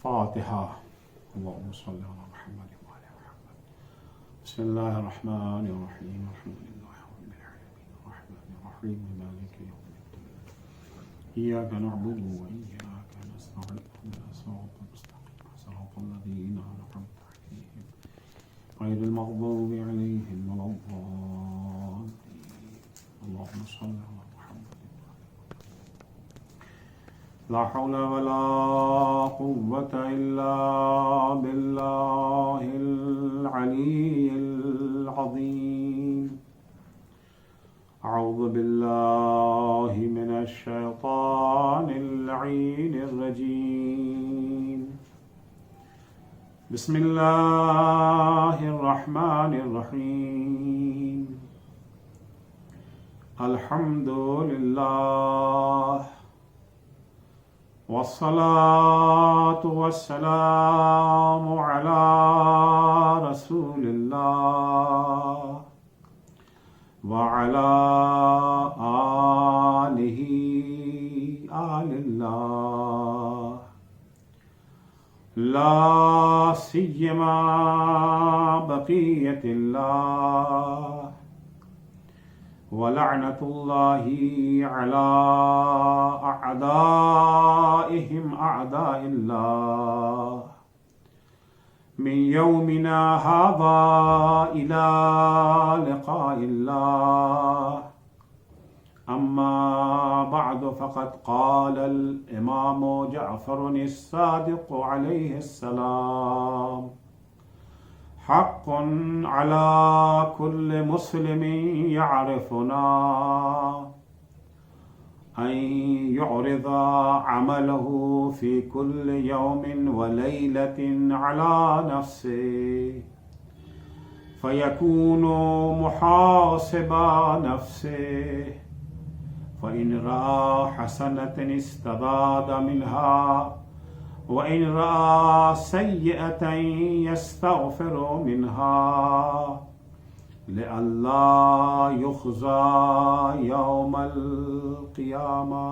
فاتحة. اللهم صل على محمد وعلى محمد. بسم الله الرحمن الرحيم. الحمد لله رب العالمين الرحمن الرحيم مالك يوم الدين إياك نعبد وإياك نستعين اهدنا الصراط المستقيم صراط الذين أنعمت عليهم غير المغضوب عليهم ولا الضالين. اللهم صل على لا حول ولا قوة إلا بالله العلي العظيم. أعوذ بالله من الشيطان اللعين الرجيم. بسم الله الرحمن الرحيم. الحمد لله والصلاة والسلام على رسول الله وعلى آله آل الله لا سيما بقية الله ولعنة الله على أعدائهم أعداء الله من يومنا هذا إلى لقاء الله. أما بعد فقد قال الإمام جعفر الصادق عليه السلام: حق على كل مسلم يعرفنا أن يعرض عمله في كل يوم وليلة على نفسه فيكون محاسب نفسه، فإن رأى حسنة استزاد منها وإن رأى سيئة يستغفر منها لئلا يخزى يوم القيامة.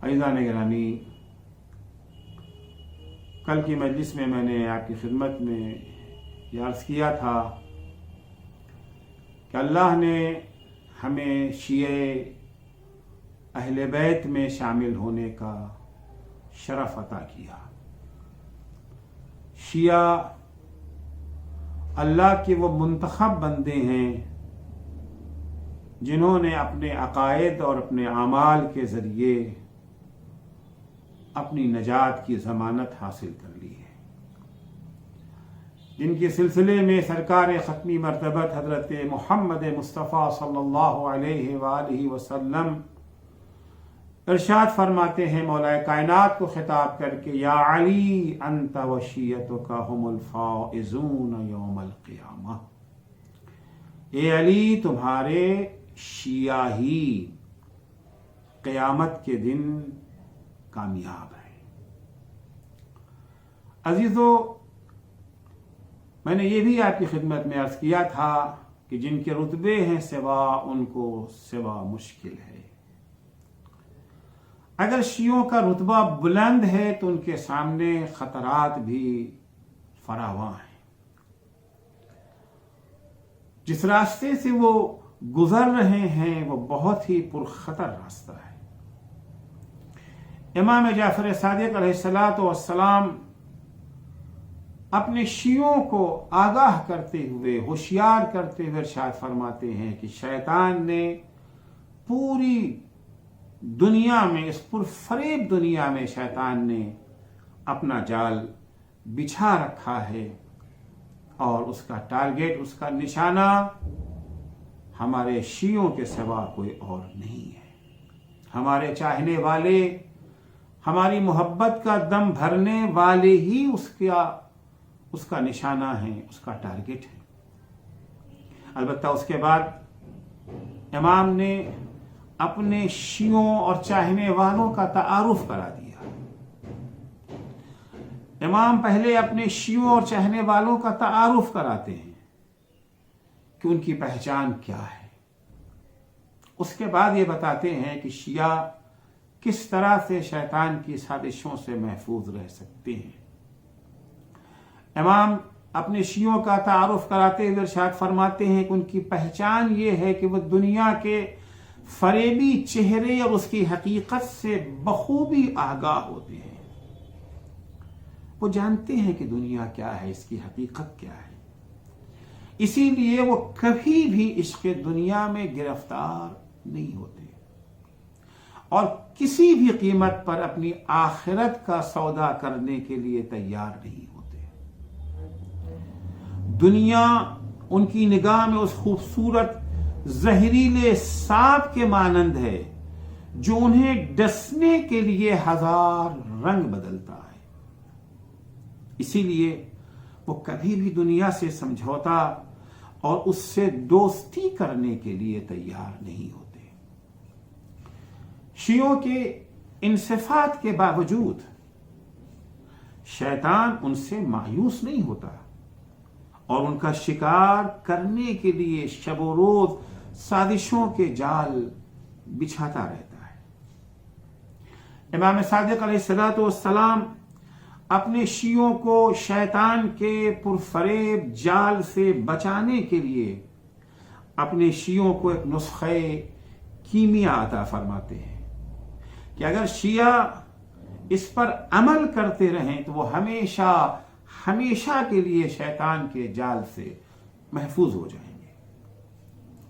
عزیزان گرامی، کل کی مجلس میں نے آپ کی خدمت میں یہ عرض کیا تھا کہ اللہ نے ہمیں شیعہ اہل بیت میں شامل ہونے کا شرف عطا کیا. شیعہ اللہ کے وہ منتخب بندے ہیں جنہوں نے اپنے عقائد اور اپنے اعمال کے ذریعے اپنی نجات کی ضمانت حاصل کر لی ہے، جن کے سلسلے میں سرکار ختمی مرتبت حضرت محمد مصطفیٰ صلی اللہ علیہ وآلہ وسلم ارشاد فرماتے ہیں مولا کائنات کو خطاب کر کے: یا علی انت وشیعتک هم الفائزون یوم القیامہ. اے علی، تمہارے شیعہ ہی قیامت کے دن کامیاب ہیں. عزیزو، میں نے یہ بھی آپ کی خدمت میں عرض کیا تھا کہ جن کے رتبے ہیں سوا، ان کو سوا مشکل ہے. اگر شیعوں کا رتبہ بلند ہے تو ان کے سامنے خطرات بھی فراواں ہیں. جس راستے سے وہ گزر رہے ہیں وہ بہت ہی پرخطر راستہ ہے. امام جعفر صادق علیہ السلام اپنے شیعوں کو آگاہ کرتے ہوئے، ہوشیار کرتے ہوئے ارشاد فرماتے ہیں کہ شیطان نے پوری دنیا میں، اس پرفریب دنیا میں شیطان نے اپنا جال بچھا رکھا ہے، اور اس کا ٹارگٹ، اس کا نشانہ ہمارے شیعوں کے سوا کوئی اور نہیں ہے. ہمارے چاہنے والے، ہماری محبت کا دم بھرنے والے ہی اس کا نشانہ ہیں، اس کا ٹارگٹ ہے. البتہ اس کے بعد امام نے اپنے شیعوں اور چاہنے والوں کا تعارف کرا دیا. امام پہلے اپنے شیعوں اور چاہنے والوں کا تعارف کراتے ہیں کہ ان کی پہچان کیا ہے. اس کے بعد یہ بتاتے ہیں کہ شیعہ کس طرح سے شیطان کی سازشوں سے محفوظ رہ سکتے ہیں۔ امام اپنے شیعوں کا تعارف کراتے ہوئے ارشاد فرماتے ہیں کہ ان کی پہچان یہ ہے کہ وہ دنیا کے فریبی چہرے اور اس کی حقیقت سے بخوبی آگاہ ہوتے ہیں۔ وہ جانتے ہیں کہ دنیا کیا ہے، اس کی حقیقت کیا ہے، اسی لیے وہ کبھی بھی عشق دنیا میں گرفتار نہیں ہوتے اور کسی بھی قیمت پر اپنی آخرت کا سودا کرنے کے لیے تیار نہیں ہوتے۔ دنیا ان کی نگاہ میں اس خوبصورت زہریلے سانپ کے مانند ہے جو انہیں ڈسنے کے لیے ہزار رنگ بدلتا ہے، اسی لیے وہ کبھی بھی دنیا سے سمجھوتا اور اس سے دوستی کرنے کے لیے تیار نہیں ہوتے۔ شیعوں کے ان صفات کے باوجود شیطان ان سے مایوس نہیں ہوتا اور ان کا شکار کرنے کے لیے شب و روز سازشوں کے جال بچھاتا رہتا ہے۔ امام صادق علیہ الصلوۃ والسلام اپنے شیعوں کو شیطان کے پرفریب جال سے بچانے کے لیے اپنے شیعوں کو ایک نسخہ کیمیا عطا فرماتے ہیں کہ اگر شیعہ اس پر عمل کرتے رہیں تو وہ ہمیشہ ہمیشہ کے لیے شیطان کے جال سے محفوظ ہو جائیں گے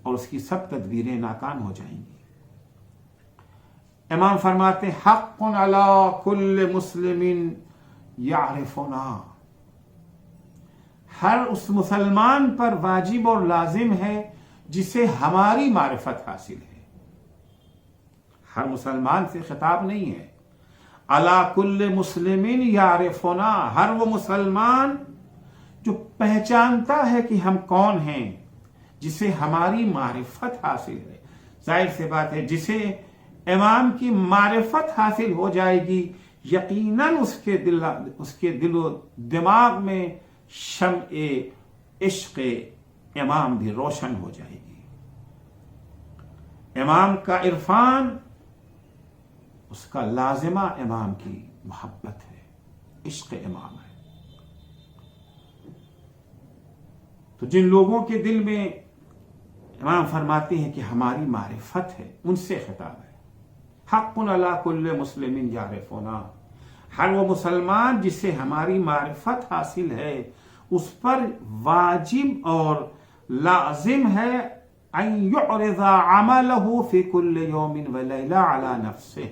اور اس کی سب تدبیریں ناکام ہو جائیں گی۔ امام فرماتے حق علی کل مسلم یعرفنا، ہر اس مسلمان پر واجب اور لازم ہے جسے ہماری معرفت حاصل ہے۔ ہر مسلمان سے خطاب نہیں ہے، علی کل مسلم یعرفنا، ہر وہ مسلمان جو پہچانتا ہے کہ ہم کون ہیں، جسے ہماری معرفت حاصل ہے۔ ظاہر سی بات ہے جسے امام کی معرفت حاصل ہو جائے گی یقیناً اس کے دل و دماغ میں شمع عشق امام بھی روشن ہو جائے گی۔ امام کا عرفان اس کا لازمہ امام کی محبت ہے، عشق امام ہے۔ تو جن لوگوں کے دل میں امام فرماتے ہیں کہ ہماری معرفت ہے، ان سے خطاب ہے۔ حق علی کل مسلم یعرفنا، ہر وہ مسلمان جسے ہماری معرفت حاصل ہے اس پر واجب اور لازم ہے ان یعرض عملہ فی کل یوم و لیلہ علی نفسہ،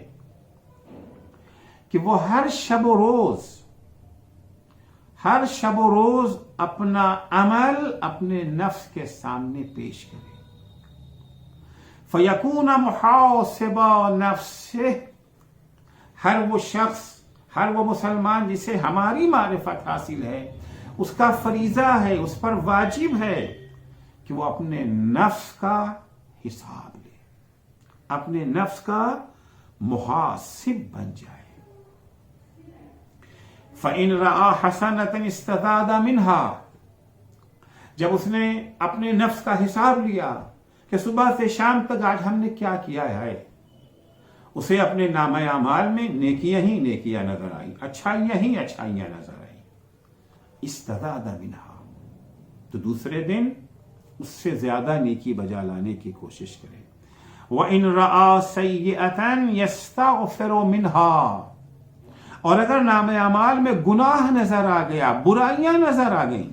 کہ وہ ہر شب و روز اپنا عمل اپنے نفس کے سامنے پیش کرے۔ فیکون محاسب نفسہ، ہر وہ شخص، ہر وہ مسلمان جسے ہماری معرفت حاصل ہے اس کا فریضہ ہے، اس پر واجب ہے کہ وہ اپنے نفس کا حساب لے، اپنے نفس کا محاسب بن جائے۔ فَإِن رَأَى حَسَنَةً اسْتَزَادَ مِنْهَا، جب اس نے اپنے نفس کا حساب لیا کہ صبح سے شام تک آج ہم نے کیا کیا ہے، اسے اپنے نامہ اعمال میں نیکیاں ہی نیکیاں نظر آئی، اچھائیاں ہی اچھائیاں نظر آئی، استزاد منہا، تو دوسرے دن اس سے زیادہ نیکی بجا لانے کی کوشش کرے۔ وَإِن رَأَى سَيِّئَةً يَسْتَغْفِرُ مِنْهَا، اور اگر نامہ اعمال میں گناہ نظر آ گیا، برائیاں نظر آ گئیں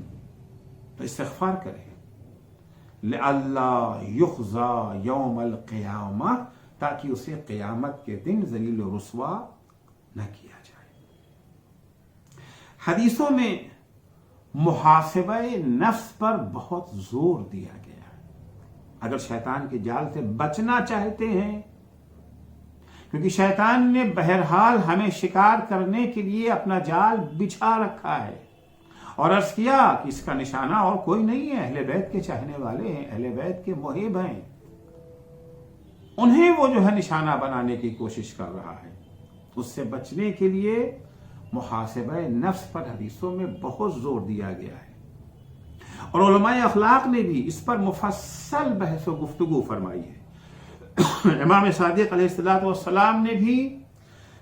تو استغفار کرے۔ لِأَلَّا يُخْزَى يَوْمَ الْقِيَامَةِ، تاکہ اسے قیامت کے دن ذلیل و رسوا نہ کیا جائے۔ حدیثوں میں محاسبہ نفس پر بہت زور دیا گیا ہے۔ اگر شیطان کے جال سے بچنا چاہتے ہیں، کیونکہ شیطان نے بہرحال ہمیں شکار کرنے کے لیے اپنا جال بچھا رکھا ہے، اور عرض کیا کہ اس کا نشانہ اور کوئی نہیں ہے، اہل بیت کے چاہنے والے ہیں، اہل بیت کے محب ہیں، انہیں وہ جو ہے نشانہ بنانے کی کوشش کر رہا ہے۔ اس سے بچنے کے لیے محاسبہ نفس پر حدیثوں میں بہت زور دیا گیا ہے، اور علماء اخلاق نے بھی اس پر مفصل بحث و گفتگو فرمائی ہے۔ امام صادق علیہ الصلوۃ والسلام نے بھی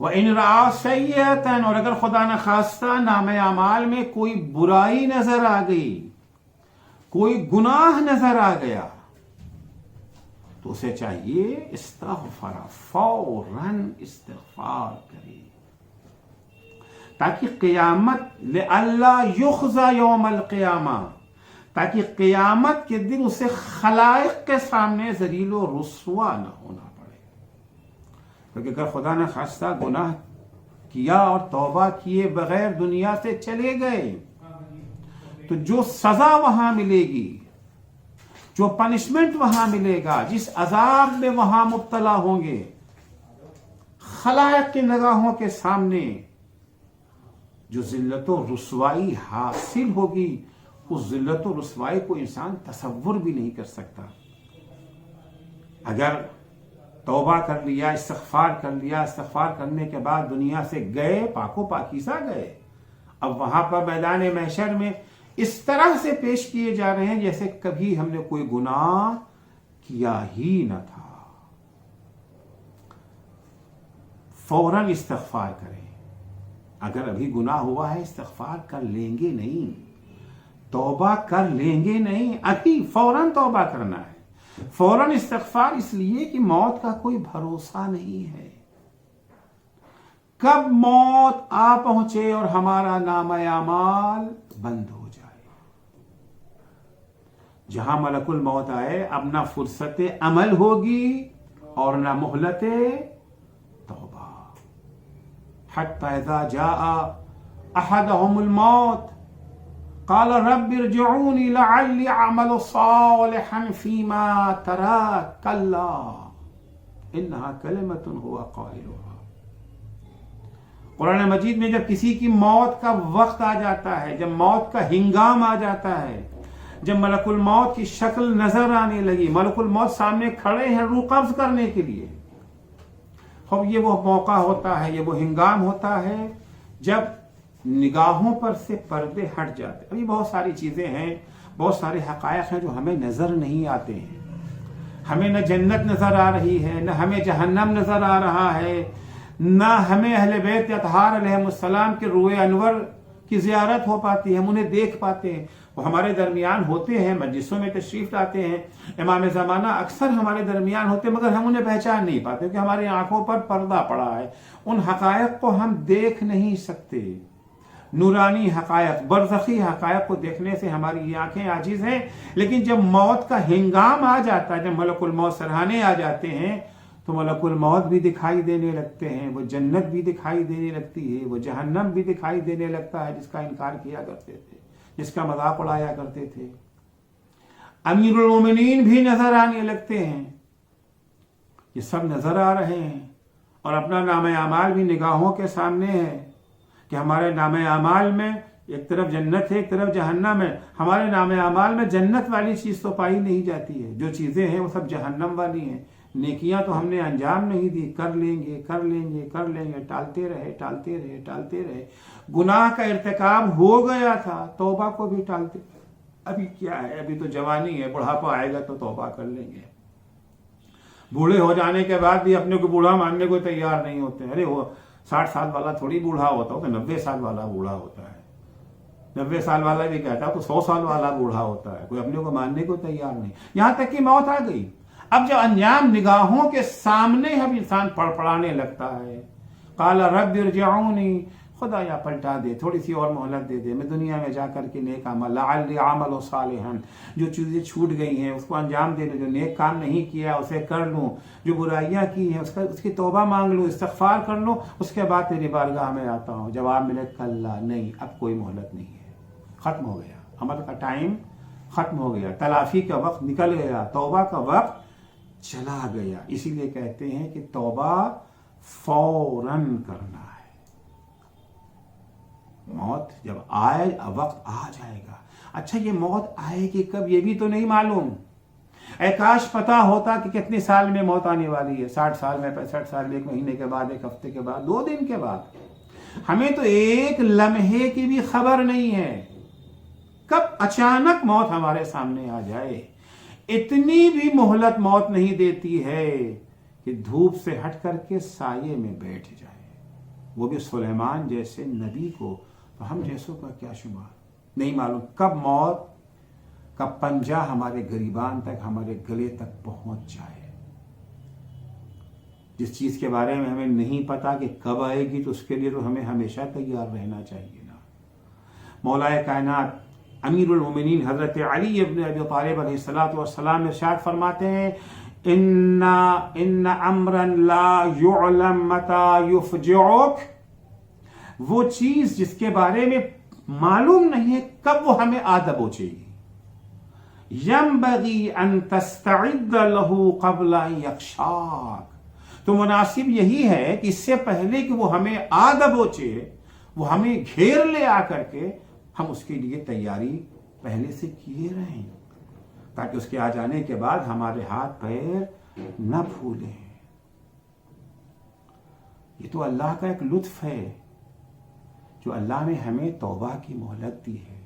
وَإِنْ رَأَى سَيِّئَةً، اور اگر خدا نخواستہ نام اعمال میں کوئی برائی نظر آ گئی، کوئی گناہ نظر آ گیا، تو اسے چاہیے استغفر، فوراً استغفار کرے، تاکہ قیامت لئلا یخزى یوم القیامہ، تاکہ قیامت کے دن اسے خلائق کے سامنے ذلیل و رسوا نہ ہونا پڑے۔ کیونکہ اگر خدا نہ خواستہ گناہ کیا اور توبہ کیے بغیر دنیا سے چلے گئے تو جو سزا وہاں ملے گی، جو پنشمنٹ وہاں ملے گا، جس عذاب میں وہاں مبتلا ہوں گے، خلائق کی نگاہوں کے سامنے جو ذلت و رسوائی حاصل ہوگی، اس ذلت و رسوائی کو انسان تصور بھی نہیں کر سکتا۔ اگر توبہ کر لیا، استغفار کر لیا، استغفار کرنے کے بعد دنیا سے گئے، پاک و پاکیزہ گئے، اب وہاں پر میدان محشر میں اس طرح سے پیش کیے جا رہے ہیں جیسے کبھی ہم نے کوئی گناہ کیا ہی نہ تھا۔ فوراً استغفار کریں۔ اگر ابھی گناہ ہوا ہے استغفار کر لیں گے نہیں، توبہ کر لیں گے نہیں، ابھی فوراً توبہ کرنا ہے، فوراً استغفار، اس لیے کہ موت کا کوئی بھروسہ نہیں ہے، کب موت آ پہنچے اور ہمارا نام اعمال بند ہو جائے۔ جہاں ملک الموت آئے اب نہ فرصت عمل ہوگی اور نہ مہلت توبہ۔ حتی اذا جاء احدهم الموت قال رب ارجعوني لعلی اعمل صالحا فيما تركت كلا انها كلمة هو قائلها۔ قرآن مجید میں جب کسی کی موت کا وقت آ جاتا ہے، جب موت کا ہنگام آ جاتا ہے، جب ملک الموت کی شکل نظر آنے لگی، ملک الموت سامنے کھڑے ہیں روح قبض کرنے کے لیے، اب یہ وہ موقع ہوتا ہے، یہ وہ ہنگام ہوتا ہے جب نگاہوں پر سے پردے ہٹ جاتے ہیں۔ ابھی بہت ساری چیزیں ہیں، بہت سارے حقائق ہیں جو ہمیں نظر نہیں آتے ہیں۔ ہمیں نہ جنت نظر آ رہی ہے، نہ ہمیں جہنم نظر آ رہا ہے، نہ ہمیں اہل بیت اطہار علیہ السلام کے روئے انور کی زیارت ہو پاتی ہے، ہم انہیں دیکھ پاتے ہیں، وہ ہمارے درمیان ہوتے ہیں، مجلسوں میں تشریف لاتے ہیں، امام زمانہ اکثر ہمارے درمیان ہوتے ہیں، مگر ہم انہیں پہچان نہیں پاتے کیونکہ ہماری آنکھوں پر پردہ پڑا ہے، ان حقائق کو ہم دیکھ نہیں سکتے۔ نورانی حقائق، برزخی حقائق کو دیکھنے سے ہماری یہ آنکھیں عاجز ہیں، لیکن جب موت کا ہنگام آ جاتا ہے، جب ملک الموت سرہانے آ جاتے ہیں تو ملک الموت بھی دکھائی دینے لگتے ہیں، وہ جنت بھی دکھائی دینے لگتی ہے، وہ جہنم بھی دکھائی دینے لگتا ہے جس کا انکار کیا کرتے تھے، جس کا مذاق اڑایا کرتے تھے۔ امیر المومنین بھی نظر آنے لگتے ہیں، یہ سب نظر آ رہے ہیں، اور اپنا نام اعمال بھی نگاہوں کے سامنے ہے کہ ہمارے نام اعمال میں ایک طرف جنت ہے، ایک طرف جہنم ہے۔ ہمارے نام اعمال میں جنت والی چیز تو پائی نہیں جاتی ہے، جو چیزیں ہیں وہ سب جہنم والی ہیں۔ نیکیاں تو ہم نے انجام نہیں دی، کر لیں گے کر لیں گے کر لیں گے، ٹالتے رہے ٹالتے رہے ٹالتے رہے، گناہ کا ارتکاب ہو گیا تھا، توبہ کو بھی ٹالتے۔ ابھی کیا ہے، ابھی تو جوانی ہے، بڑھاپا آئے گا تو توبہ کر لیں گے۔ بوڑھے ہو جانے کے بعد بھی اپنے کو بوڑھا ماننے کو تیار نہیں ہوتے۔ ارے وہ 60 سال والا تھوڑی بوڑھا ہوتا ہو، تو 90 سال والا بوڑھا ہوتا ہے۔ 90 سال والا بھی کہتا ہے تو 100 سال والا بوڑھا ہوتا ہے، کوئی اپنے کو ماننے کو تیار نہیں، یہاں تک کہ موت آ گئی۔ اب جب انجام نگاہوں کے سامنے ہم انسان پڑپڑانے لگتا ہے، قال رب ارجعونی، خدا یا پلٹا دے، تھوڑی سی اور مہلت دے دے، میں دنیا میں جا کر کے نیک عمل، لعلی اعمل صالحا، جو چیزیں چھوٹ گئی ہیں اس کو انجام دے لوں، جو نیک کام نہیں کیا اسے کر لوں، جو برائیاں کی ہیں اس کی توبہ مانگ لوں، استغفار کر لوں، اس کے بعد تیری بارگاہ میں آتا ہوں۔ جواب ملے کلا، نہیں، اب کوئی مہلت نہیں ہے، ختم ہو گیا، عمل کا ٹائم ختم ہو گیا، تلافی کا وقت نکل گیا، توبہ کا وقت چلا گیا۔ اسی لیے کہتے ہیں کہ توبہ فوراً کرنا ہے۔ موت جب آئے، وقت آ جائے گا۔ اچھا یہ موت آئے گی کب یہ بھی تو نہیں معلوم۔ اے کاش پتا ہوتا کہ کتنے سال میں موت آنے والی ہے، 60 سال میں، 65 سال میں، 1 مہینے کے بعد، 1 ہفتے کے بعد، 2 دن کے بعد۔ ہمیں تو ایک لمحے کی بھی خبر نہیں ہے، کب اچانک موت ہمارے سامنے آ جائے۔ اتنی بھی مہلت موت نہیں دیتی ہے کہ دھوپ سے ہٹ کر کے سائے میں بیٹھ جائے۔ وہ بھی سلیمان جیسے نبی کو، تو ہم جیسوں کا کیا شمار؟ نہیں معلوم کب موت کا پنجہ ہمارے گریبان تک، ہمارے گلے تک پہنچ جائے۔ جس چیز کے بارے میں ہمیں نہیں پتا کہ کب آئے گی، تو اس کے لیے تو ہمیں ہمیشہ تیار رہنا چاہیے نا۔ مولا کائنات امیر المومنین حضرت علی ابن ابی طالب علیہ الصلوۃ والسلام ارشاد فرماتے ہیں، ان امرا لا یعلم متی یفجعک، وہ چیز جس کے بارے میں معلوم نہیں ہے کب وہ ہمیں آ دبوچے گی، ینبغی ان تستعد له قبل ان یغشاک، تو مناسب یہی ہے کہ اس سے پہلے کہ وہ ہمیں آ دبوچے، وہ ہمیں گھیر لے آ کر کے، ہم اس کے لیے تیاری پہلے سے کیے رہیں، تاکہ اس کے آ جانے کے بعد ہمارے ہاتھ پیر نہ پھولیں۔ یہ تو اللہ کا ایک لطف ہے جو اللہ نے ہمیں توبہ کی مہلت دی ہے،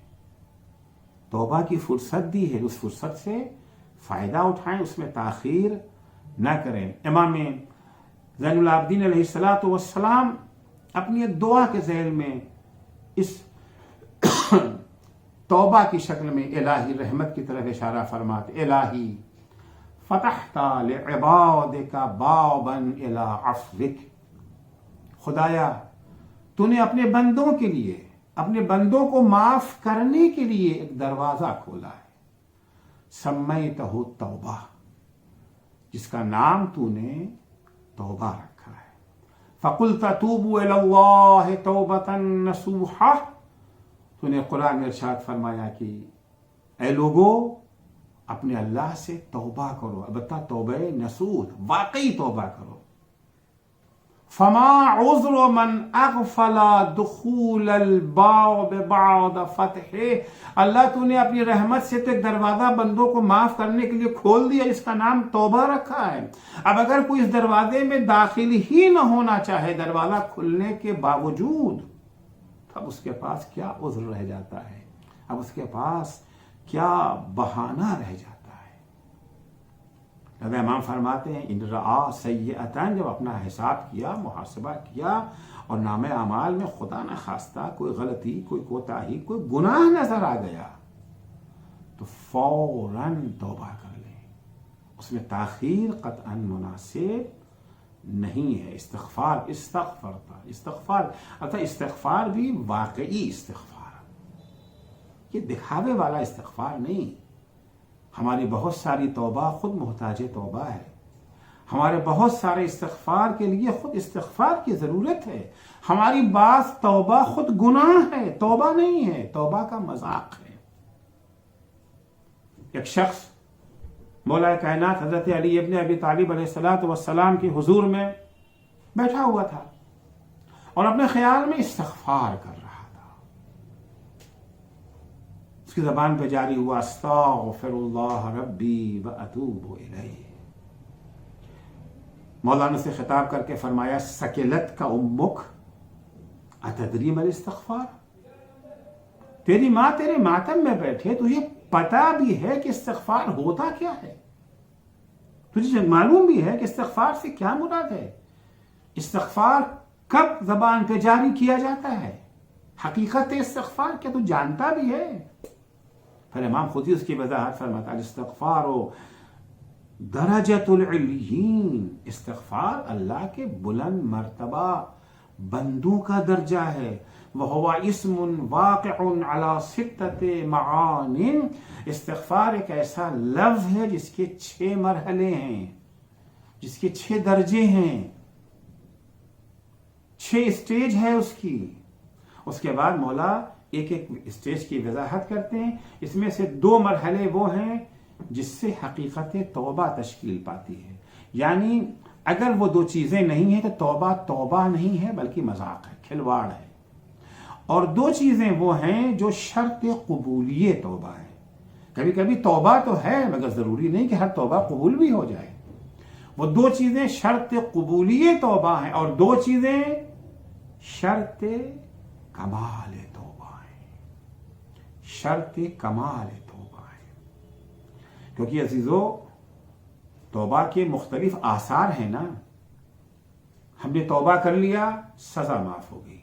توبہ کی فرصت دی ہے، اس فرصت سے فائدہ اٹھائیں، اس میں تاخیر نہ کریں۔ امام زین العابدین علیہ الصلوۃ والسلام اپنی ایک دعا کے ذیل میں اس توبہ کی شکل میں الہی رحمت کی طرف اشارہ فرماتے، الہی فتحت لعبادک بابا الی عفوک، خدایا تو نے اپنے بندوں کے لیے، اپنے بندوں کو معاف کرنے کے لیے ایک دروازہ کھولا ہے، سمیتہ توبہ، جس کا نام تو نے توبہ رکھا ہے، فقلت توبوا الی اللہ توبۃ نصوحا، تو نے قرآن میں ارشاد فرمایا کہ اے لوگو اپنے اللہ سے توبہ کرو، البتہ توبہ نصوح، واقعی توبہ کرو۔ فما عذر من اغفل دخول الباب بعد فتحہ، اللہ تو نے اپنی رحمت سے تو ایک دروازہ بندوں کو معاف کرنے کے لیے کھول دیا جس کا نام توبہ رکھا ہے، اب اگر کوئی اس دروازے میں داخل ہی نہ ہونا چاہے دروازہ کھلنے کے باوجود، اب اس کے پاس کیا عذر رہ جاتا ہے، اب اس کے پاس کیا بہانہ رہ جاتا ہے۔ لہذا امام فرماتے ہیں ان رعا سیئتن، جب اپنا حساب کیا، محاسبہ کیا اور نامہ اعمال میں خدا نہ خواستہ کوئی غلطی، کوئی کوتاہی، کوئی گناہ نظر آ گیا، تو فوراً توبہ کر لیں، اس میں تاخیر قطعاً مناسب نہیں ہے۔ استغفار استغفار بھی واقعی استغفار، یہ دکھاوے والا استغفار نہیں۔ ہماری بہت ساری توبہ خود محتاج توبہ ہے، ہمارے بہت سارے استغفار کے لیے خود استغفار کی ضرورت ہے، ہماری بعض توبہ خود گناہ ہے، توبہ نہیں ہے، توبہ کا مذاق ہے۔ ایک شخص مولا کائنات حضرت علی ابن ابی طالب علیہ الصلوۃ والسلام کے حضور میں بیٹھا ہوا تھا اور اپنے خیال میں استغفار کر رہا تھا، اس کی زبان پہ جاری ہوا استغفر اللہ ربی واتوب الیہ۔ مولانا سے خطاب کر کے فرمایا سکلت کا امک اتدری ما الاستغفار، تیری ماں تیرے ماتم میں بیٹھے، تجھے پتا بھی ہے کہ استغفار ہوتا کیا ہے، تجھے معلوم بھی ہے کہ استغفار سے کیا مراد ہے، استغفار کب زبان پہ جاری کیا جاتا ہے، حقیقت استغفار کیا تو جانتا بھی ہے؟ پھر امام خود ہی اس کی وضاحت فرماتا ہے استغفار درجۃ العلیین، استغفار اللہ کے بلند مرتبہ بندوں کا درجہ ہے، وَهُوَ اسْمٌ وَاقِعٌ عَلَى سِتَّةِ مَعَانٍ، استغفار ایک ایسا لفظ ہے جس کے 6 مرحلے ہیں، جس کے 6 درجے ہیں، 6 اسٹیج ہے اس کی۔ اس کے بعد مولا ایک ایک اسٹیج کی وضاحت کرتے ہیں، اس میں سے 2 مرحلے وہ ہیں جس سے حقیقت توبہ تشکیل پاتی ہے، یعنی اگر وہ 2 چیزیں نہیں ہیں تو توبہ نہیں ہے بلکہ مذاق ہے، کھلواڑ ہے، اور 2 چیزیں وہ ہیں جو شرط قبولیہ توبہ ہے۔ کبھی کبھی توبہ تو ہے مگر ضروری نہیں کہ ہر توبہ قبول بھی ہو جائے، وہ 2 چیزیں شرط قبولیہ توبہ ہیں اور 2 چیزیں شرط کمال توبہ ہیں، شرط کمال توبہ ہے۔ کیونکہ عزیزو توبہ کے مختلف آثار ہیں نا، ہم نے توبہ کر لیا، سزا معاف ہو گئی،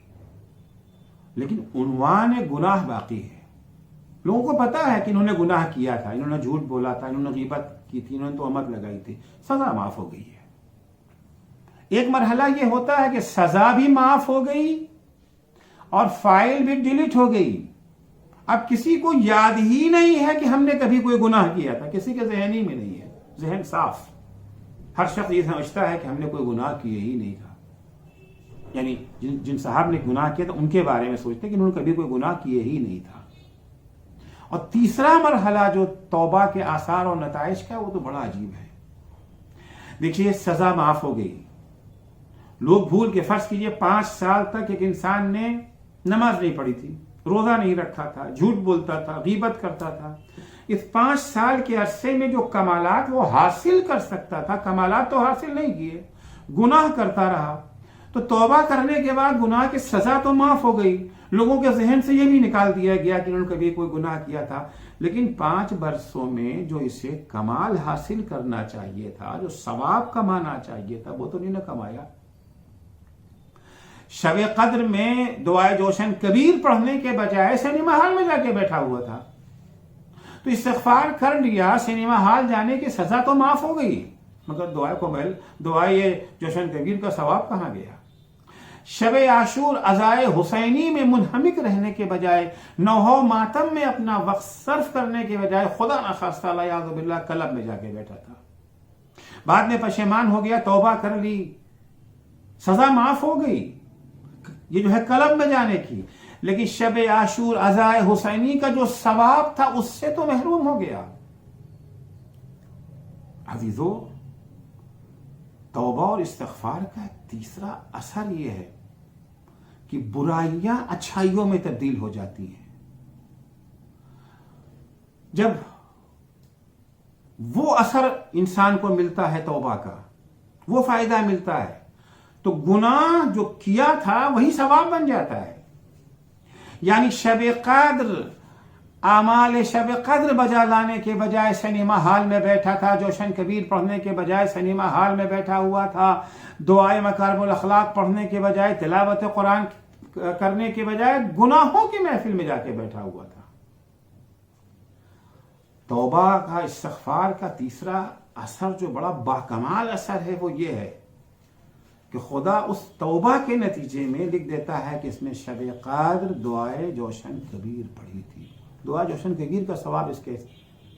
لیکن عنوان گناہ باقی ہے۔ لوگوں کو پتا ہے کہ انہوں نے گناہ کیا تھا، انہوں نے جھوٹ بولا تھا، انہوں نے غیبت کی تھی، انہوں نے تہمت لگائی تھی، سزا معاف ہو گئی ہے۔ ایک مرحلہ یہ ہوتا ہے کہ سزا بھی معاف ہو گئی اور فائل بھی ڈیلیٹ ہو گئی۔ اب کسی کو یاد ہی نہیں ہے کہ ہم نے کبھی کوئی گناہ کیا تھا، کسی کے ذہن ہی میں نہیں ہے، ذہن صاف، ہر شخص یہ سمجھتا ہے کہ ہم نے کوئی گناہ کیے ہی نہیں تھا۔ یعنی جن صاحب نے گناہ کیا تھا ان کے بارے میں سوچتے ہیں کہ انہوں نے کبھی کوئی گناہ کیے ہی نہیں تھا۔ اور تیسرا مرحلہ جو توبہ کے آثار اور نتائج کا، وہ تو بڑا عجیب ہے۔ دیکھیے، سزا معاف ہو گئی، لوگ بھول کے، فرض کیجئے 5 سال تک ایک انسان نے نماز نہیں پڑھی تھی، روزہ نہیں رکھا تھا، جھوٹ بولتا تھا، غیبت کرتا تھا۔ اس 5 سال کے عرصے میں جو کمالات وہ حاصل کر سکتا تھا، کمالات تو حاصل نہیں کیے، گناہ کرتا رہا۔ تو توبہ کرنے کے بعد گناہ کی سزا تو معاف ہو گئی، لوگوں کے ذہن سے یہ بھی نکال دیا گیا کہ انہوں نے کبھی کوئی گناہ کیا تھا، لیکن 5 برسوں میں جو اسے کمال حاصل کرنا چاہیے تھا، جو ثواب کمانا چاہیے تھا، وہ تو نہیں نہ کمایا۔ شب قدر میں دعائے جوشن کبیر پڑھنے کے بجائے سنیما ہال میں جا کے بیٹھا ہوا تھا، تو استغفار کر لیا، سنیما ہال جانے کی سزا تو معاف ہو گئی، مگر دعائے جوشن کبیر کا ثواب کہاں گیا؟ شب عاشور عزائے حسینی میں منہمک رہنے کے بجائے، نوحہ ماتم میں اپنا وقت صرف کرنے کے بجائے، خدا نخواستہ اعوذ باللہ کلب میں جا کے بیٹھا تھا۔ بعد میں پشیمان ہو گیا، توبہ کر لی، سزا معاف ہو گئی، یہ جو ہے کلب میں جانے کی، لیکن شب عاشور عزائے حسینی کا جو ثواب تھا اس سے تو محروم ہو گیا۔ عزیزو، توبہ اور استغفار کا تیسرا اثر یہ ہے کہ برائیاں اچھائیوں میں تبدیل ہو جاتی ہیں۔ جب وہ اثر انسان کو ملتا ہے توبہ کا، وہ فائدہ ملتا ہے، تو گناہ جو کیا تھا وہی ثواب بن جاتا ہے۔ یعنی شب قدر، اعمال شب قدر بجا لانے کے بجائے سنیما ہال میں بیٹھا تھا، جوشن کبیر پڑھنے کے بجائے سنیما ہال میں بیٹھا ہوا تھا، دعائے مکارم الاخلاق پڑھنے کے بجائے، تلاوت قرآن کرنے کے بجائے گناہوں کی محفل میں جا کے بیٹھا ہوا تھا۔ توبہ کا، استغفار کا تیسرا اثر جو بڑا باکمال اثر ہے وہ یہ ہے کہ خدا اس توبہ کے نتیجے میں لکھ دیتا ہے کہ اس نے شب قدر دعائے جوشن کبیر پڑھی تھی۔ دعا جوشن کبیر کا ثواب اس کے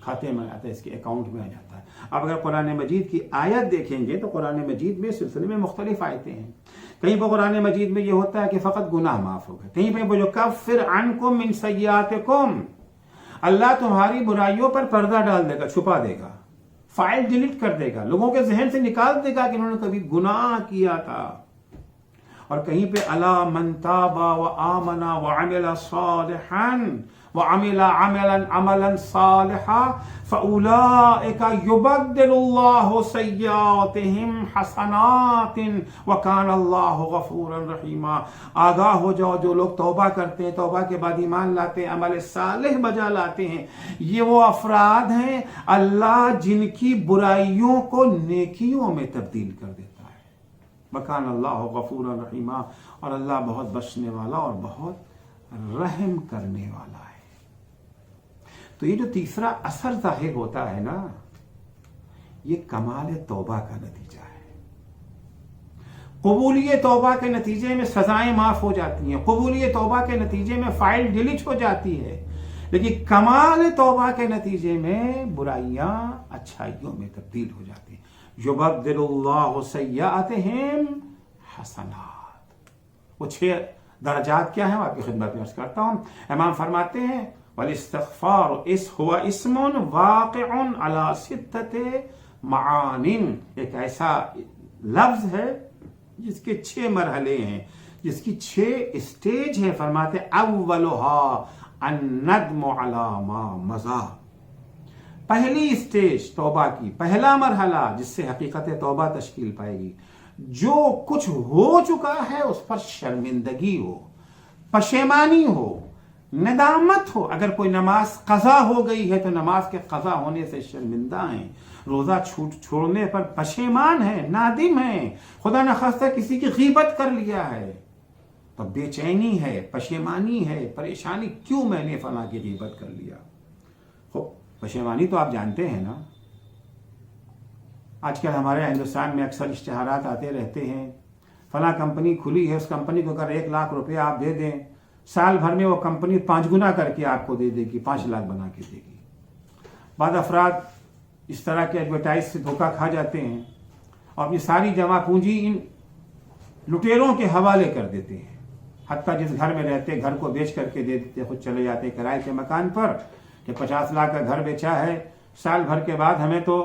کھاتے میں آتا ہے، اس کے اکاؤنٹ میں آ جاتا ہے۔ اب اگر قرآن مجید کی آیت دیکھیں گے تو قرآن مجید میں سلسلے میں مختلف آیتیں ہیں۔ کہیں پر قرآن مجید میں یہ ہوتا ہے کہ فقط گناہ معاف ہو گئے، کہیں پہ وَيُكَفِّرْ عَنْكُم مِّن سَيِّئَاتِكُم، اللہ تمہاری برائیوں پر پردہ ڈال دے گا، چھپا دے گا، فائل ڈیلیٹ کر دے گا، لوگوں کے ذہن سے نکال دے گا کہ انہوں نے کبھی گناہ کیا تھا۔ اور کہیں پہ الا من تاب وآمن وعمل صالحا وعمل عملا صالحا فاولئک یبدل اللہ سیئاتہم حسنات وکان اللہ غفورا رحیما۔ آگاہ ہو جاؤ، جو لوگ توبہ کرتے ہیں، توبہ کے بعد ایمان لاتے ہیں، عمل صالح بجا لاتے ہیں، یہ وہ افراد ہیں اللہ جن کی برائیوں کو نیکیوں میں تبدیل کر دیتا ہے۔ وکان اللہ غفورا رحیما، اور اللہ بہت بخشنے والا اور بہت رحم کرنے والا ہے۔ تو یہ جو تیسرا اثر ظاہر ہوتا ہے نا، یہ کمال توبہ کا نتیجہ ہے۔ قبولی توبہ کے نتیجے میں سزائیں معاف ہو جاتی ہیں، قبولی توبہ کے نتیجے میں فائل ڈیلیٹ ہو جاتی ہے، لیکن کمال توبہ کے نتیجے میں برائیاں اچھائیوں میں تبدیل ہو جاتی ہیں۔ یبدل اللہ سیئاتہم حسنات۔ وہ 6 درجات کیا ہیں وہ آپ کی خدمت میں عرض کرتا ہوں۔ امام فرماتے ہیں والاستغفار هو اسم واقع على 6 معان، ایک ایسا لفظ ہے جس کے 6 مرحلے ہیں، جس کی 6 اسٹیج ہیں۔ فرماتے اولها الندم على ما مضى، پہلی اسٹیج توبہ کی، پہلا مرحلہ جس سے حقیقت توبہ تشکیل پائے گی، جو کچھ ہو چکا ہے اس پر شرمندگی ہو، پشیمانی ہو، ندامت ہو. اگر کوئی نماز قضا ہو گئی ہے تو نماز کے قضا ہونے سے شرمندہ ہیں, روزہ چھوڑنے پر پشیمان ہیں, نادم ہیں, خدا نخواستہ کسی کی غیبت کر لیا ہے تو بے چینی ہے, پشیمانی ہے, پریشانی, کیوں میں نے فلاں کی غیبت کر لیا. پشیمانی تو آپ جانتے ہیں نا, آج کل ہمارے ہندوستان میں اکثر اشتہارات آتے رہتے ہیں, فلاں کمپنی کھلی ہے, اس کمپنی کو اگر 1 لاکھ روپے آپ دے دیں, سال بھر میں وہ کمپنی 5 گنا کر کے آپ کو دے دے گی, 5 لاکھ بنا کے دے گی. بعض افراد اس طرح کے ایڈورٹائز سے دھوکہ کھا جاتے ہیں اور اپنی ساری جمع پونجی ان لٹیروں کے حوالے کر دیتے ہیں. حتیٰ جس گھر میں رہتے گھر کو بیچ کر کے دے دیتے, خود چلے جاتے کرائے کے مکان پر کہ 50 لاکھ کا گھر بیچا ہے, سال بھر کے بعد ہمیں تو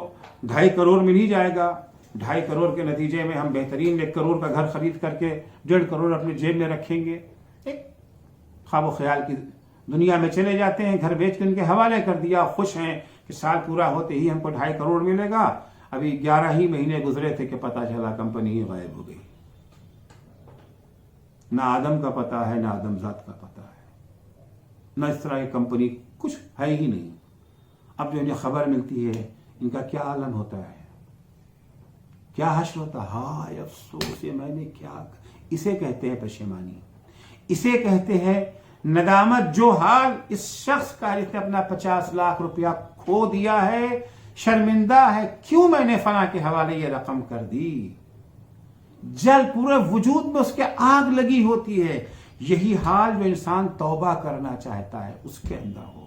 2.5 کروڑ مل ہی جائے گا. 2.5 کروڑ کے نتیجے میں ہم بہترین 1 کروڑ کا گھر خرید کر کے 1.5 کروڑ اپنے جیب میں رکھیں گے. ایک خواب و خیال کی دنیا میں چلے جاتے ہیں, گھر بیچ کے ان کے حوالے کر دیا, خوش ہیں کہ سال پورا ہوتے ہی ہم کو 2.5 کروڑ ملے گا. ابھی 11 ہی مہینے گزرے تھے کہ پتہ چلا کمپنی ہی غائب ہو گئی. نہ آدم کا پتہ ہے, نہ آدم ذات کا پتہ ہے, نہ اس طرح کی کمپنی کچھ ہے ہی نہیں. اب جو انہیں خبر ملتی ہے ان کا کیا عالم ہوتا ہے, کیا حشر ہوتا ہے. ہائے افسوس, یہ میں نے کیا. اسے کہتے ہیں پشیمانی, اسے کہتے ہیں ندامت. جو حال اس شخص کا جس نے اپنا 50 لاکھ روپیہ کھو دیا ہے, شرمندہ ہے, کیوں میں نے فلاں کے حوالے یہ رقم کر دی. جل پورے وجود میں اس کے آگ لگی ہوتی ہے. یہی حال جو انسان توبہ کرنا چاہتا ہے اس کے اندر ہو.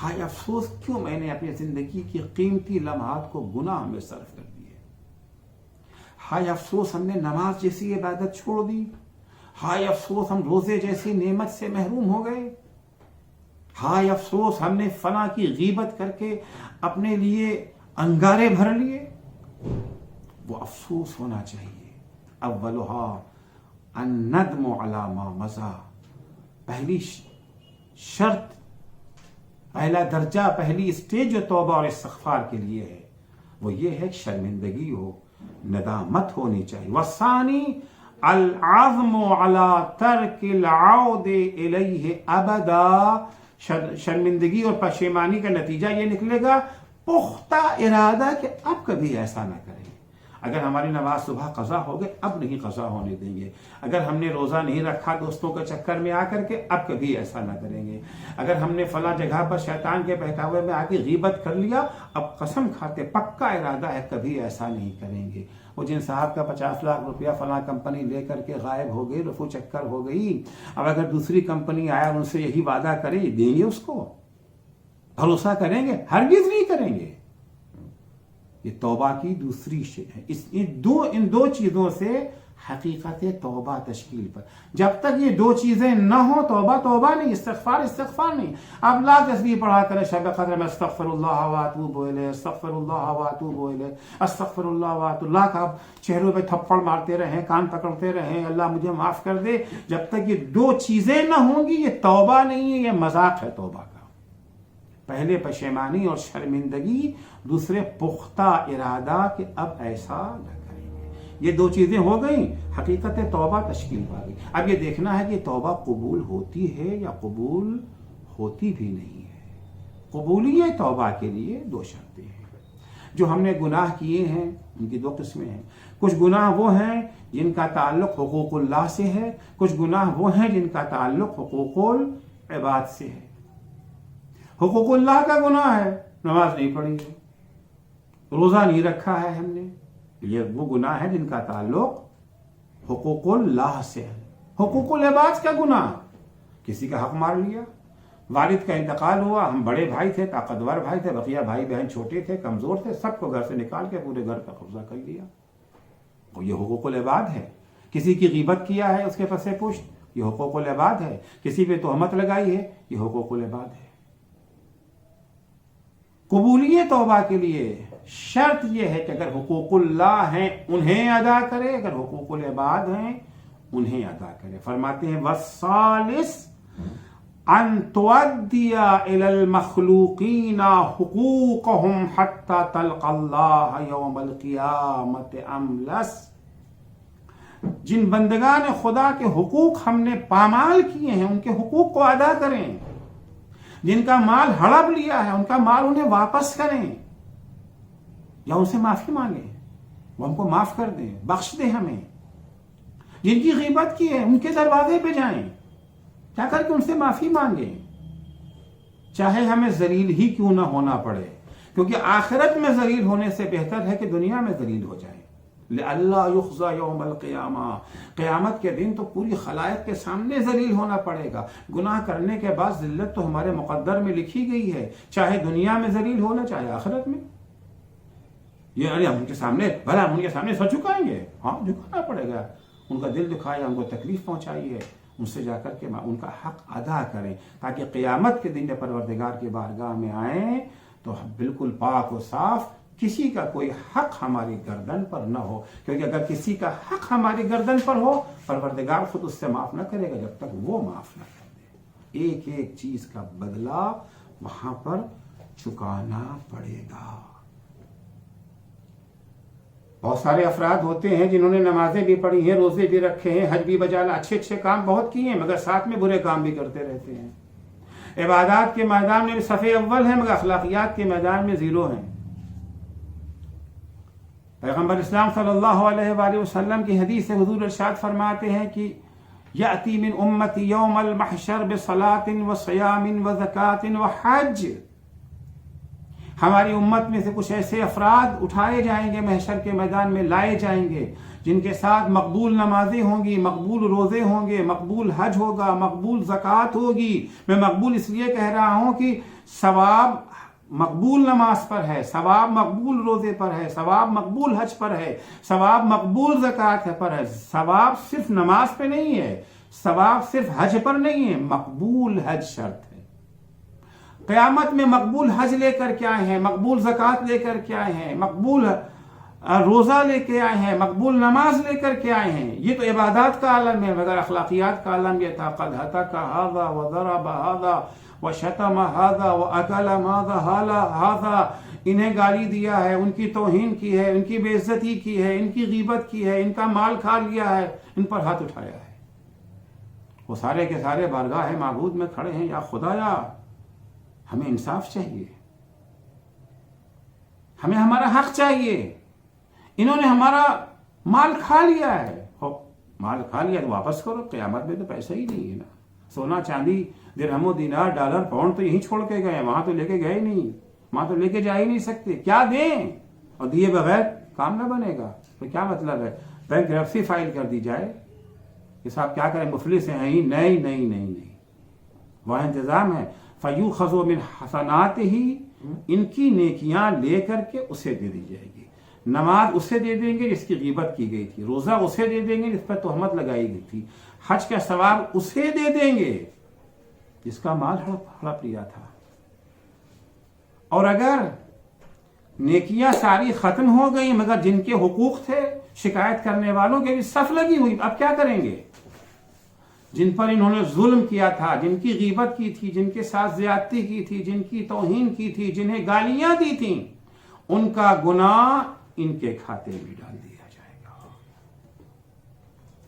ہائے افسوس, کیوں میں نے اپنی زندگی کی قیمتی لمحات کو گناہ میں صرف کر دیے. ہائے افسوس, ہم نے نماز جیسی عبادت چھوڑ دی. ہائے افسوس, ہم روزے جیسی نعمت سے محروم ہو گئے. ہائے افسوس, ہم نے فلاں کی غیبت کر کے اپنے لیے انگارے بھر لیے. وہ افسوس ہونا چاہیے. اولها الندم علی ما مضی. پہلی شرط, پہلا درجہ, پہلی اسٹیج جو توبہ اور استغفار کے لیے ہے وہ یہ ہے کہ شرمندگی ہو, ندامت ہونی چاہیے. والثانی العزم علی ترک العود الیہ ابدا. شرمندگی اور پشیمانی کا نتیجہ یہ نکلے گا پختہ ارادہ کہ اب کبھی ایسا نہ کریں. اگر ہماری نماز صبح قضا ہو گئے, اب نہیں قضا ہونے دیں گے. اگر ہم نے روزہ نہیں رکھا دوستوں کے چکر میں آ کر کے, اب کبھی ایسا نہ کریں گے. اگر ہم نے فلاں جگہ پر شیطان کے بہکاوے میں آ کے غیبت کر لیا, اب قسم کھاتے پکا ارادہ ہے کبھی ایسا نہیں کریں گے. وہ جن صاحب کا 50 لاکھ روپیہ فلاں کمپنی لے کر کے غائب ہو گئی, رفو چکر ہو گئی, اب اگر دوسری کمپنی آیا اور ان سے یہی وعدہ کرے, دیں گے اس کو؟ بھروسہ کریں گے؟ ہرگز نہیں کریں گے. یہ توبہ کی دوسری شکل ہے. ان دو چیزوں سے حقیقت توبہ تشکیل پر. جب تک یہ 2 چیزیں نہ ہوں توبہ نہیں, استغفار نہیں. آپ لا تسبیح پڑھا کریں شب قدر میں استغفر اللہ واتوب الیہ, استغفر اللہ واتوب الیہ, استغفر اللہ واتوب. لاکھ آپ چہروں پہ تھپڑ مارتے رہیں, کان پکڑتے رہیں, اللہ مجھے معاف کر دے. جب تک یہ 2 چیزیں نہ ہوں گی یہ توبہ نہیں ہے, یہ مذاق ہے توبہ کا. پہلے پشیمانی اور شرمندگی, دوسرے پختہ ارادہ کہ اب ایسا نہ کریں گے. یہ 2 چیزیں ہو گئیں, حقیقت توبہ تشکیل پا گئی. اب یہ دیکھنا ہے کہ توبہ قبول ہوتی ہے یا قبول ہوتی بھی نہیں ہے. قبولیت توبہ کے لیے 2 شرطیں ہیں. جو ہم نے گناہ کیے ہیں ان کی 2 قسمیں ہیں. کچھ گناہ وہ ہیں جن کا تعلق حقوق اللہ سے ہے, کچھ گناہ وہ ہیں جن کا تعلق حقوق العباد سے ہے. حقوق اللہ کا گناہ ہے, نماز نہیں پڑھی ہے, روزہ نہیں رکھا ہے ہم نے, یہ وہ گناہ ہے جن کا تعلق حقوق اللہ سے ہے. حقوق العباد کا گناہ, کسی کا حق مار لیا, والد کا انتقال ہوا, ہم بڑے بھائی تھے, طاقتور بھائی تھے, بقیہ بھائی بہن چھوٹے تھے, کمزور تھے, سب کو گھر سے نکال کے پورے گھر کا قبضہ کر لیا. یہ حقوق العباد ہے. کسی کی غیبت کیا ہے اس کے پس پشت, یہ حقوق العباد ہے. کسی پہ تہمت لگائی ہے, یہ حقوق العباد ہے. قبولیت توبہ کے لیے شرط یہ ہے کہ اگر حقوق اللہ ہیں انہیں ادا کرے, اگر حقوق العباد ہیں انہیں ادا کرے. فرماتے ہیں والثالث ان تؤدی الی المخلوقین حقوقهم حتی تلقى اللہ یوم القیامت ام جن بندگان خدا کے حقوق ہم نے پامال کیے ہیں ان کے حقوق کو ادا کریں، جن کا مال ہڑپ لیا ہے ان کا مال انہیں واپس کریں یا ان سے معافی مانگیں، وہ ہم کو معاف کر دیں، بخش دیں ہمیں۔ جن کی غیبت کی ہے ان کے دروازے پہ جائیں، جا کر کے ان سے معافی مانگیں، چاہے ہمیں ذلیل ہی کیوں نہ ہونا پڑے، کیونکہ آخرت میں ذلیل ہونے سے بہتر ہے کہ دنیا میں ذلیل ہو جائیں۔ لِأَلَّا يُخْزَى يَوْمَ الْقِيَامَةِ، قیامت کے دن تو پوری خلائق کے سامنے ذلیل ہونا پڑے گا۔ گناہ کرنے کے بعد ذلت تو ہمارے مقدر میں لکھی گئی ہے، چاہے دنیا میں ذلیل ہونا چاہے آخرت میں۔ یہ ہم ان کے سامنے بھلا ہم ان کے سامنے سر جھکائیں گے؟ ہاں جھکانا پڑے گا، ان کا دل دکھایا، ان کو تکلیف پہنچائی ہے، ان سے جا کر کے ان کا حق ادا کریں، تاکہ قیامت کے دن پروردگار کی بارگاہ میں آئیں تو بالکل پاک و صاف، کسی کا کوئی حق ہماری گردن پر نہ ہو، کیونکہ اگر کسی کا حق ہماری گردن پر ہو پروردگار خود اس سے معاف نہ کرے گا جب تک وہ معاف نہ کر دے۔ ایک ایک چیز کا بدلہ وہاں پر چکانا پڑے گا۔ بہت سارے افراد ہوتے ہیں جنہوں نے نمازیں بھی پڑھی ہیں، روزے بھی رکھے ہیں، حج بھی بجانا، اچھے اچھے کام بہت کیے ہیں، مگر ساتھ میں برے کام بھی کرتے رہتے ہیں۔ عبادات کے میدان میں صف اول ہیں مگر اخلاقیات کے میدان میں زیرو ہیں۔ پیغمبر اسلام صلی اللہ علیہ وآلہ وسلم کی حدیث سے حضور ارشاد فرماتے ہیں کہ یأتی من امتی یوم المحشر بصلاۃ وصیام وزکاۃ وحج، ہماری امت میں سے کچھ ایسے افراد اٹھائے جائیں گے، محشر کے میدان میں لائے جائیں گے، جن کے ساتھ مقبول نمازیں ہوں گی، مقبول روزے ہوں گے، مقبول حج ہوگا، مقبول زکوٰۃ ہوگی۔ میں مقبول اس لیے کہہ رہا ہوں کہ ثواب مقبول نماز پر ہے، ثواب مقبول روزے پر ہے، ثواب مقبول حج پر ہے، ثواب مقبول زکوٰۃ پر ہے۔ ثواب صرف نماز پہ نہیں ہے، ثواب صرف حج پر نہیں ہے، مقبول حج شرط ہے۔ قیامت میں مقبول حج لے کر کے آئے ہیں، مقبول زکوٰۃ لے کر کے آئے ہیں، مقبول روزہ لے کے آئے ہیں، مقبول نماز لے کر کے آئے ہیں۔ یہ تو عبادات کا عالم ہے، مگر اخلاقیات کا عالم یہ تھا، قد ہتک ھذا وضرب ھذا وشتم ھذا واکل ھذا، انہیں گالی دیا ہے، ان کی توہین کی ہے، ان کی بے عزتی کی ہے، ان کی غیبت کی ہے، ان کا مال کھا لیا ہے، ان پر ہاتھ اٹھایا ہے۔ وہ سارے کے سارے بارگاہ معبود میں کھڑے ہیں، یا خدایا ہمیں انصاف چاہیے، ہمیں ہمارا حق چاہیے، انہوں نے ہمارا مال کھا لیا ہے۔ مال کھا لیا تو واپس کرو، قیامت میں تو پیسہ ہی نہیں ہے نا، سونا چاندی درہم و دینار ڈالر پاؤنڈ تو یہیں چھوڑ کے گئے، وہاں تو لے کے گئے نہیں، وہاں تو لے کے جا ہی نہیں سکتے، کیا دیں؟ اور دیے بغیر کام نہ بنے گا تو کیا مطلب ہے؟ بینکرپسی فائل کر دی جائے کہ صاحب کیا کریں، مفلس ہیں ہی نہیں نہیں نہیں نہیں، وہ انتظام ہے فَيُؤْخَذُ مِنْ حَسَنَاتِهِ، ان کی نیکیاں لے کر کے اسے دے دی جائے گی۔ نماز اسے دے دیں گے جس کی غیبت کی گئی تھی، روزہ اسے دے دیں گے جس پر تہمت لگائی گئی تھی، حج کا ثواب اسے دے دیں گے جس کا مال ہڑپ لیا تھا۔ اور اگر نیکیاں ساری ختم ہو گئی مگر جن کے حقوق تھے، شکایت کرنے والوں کے بھی صف لگی ہوئی، اب کیا کریں گے؟ جن پر انہوں نے ظلم کیا تھا، جن کی غیبت کی تھی، جن کے ساتھ زیادتی کی تھی، جن کی توہین کی تھی، جنہیں گالیاں دی تھیں، ان کا گناہ ان کے کھاتے میں ڈال دیا جائے گا۔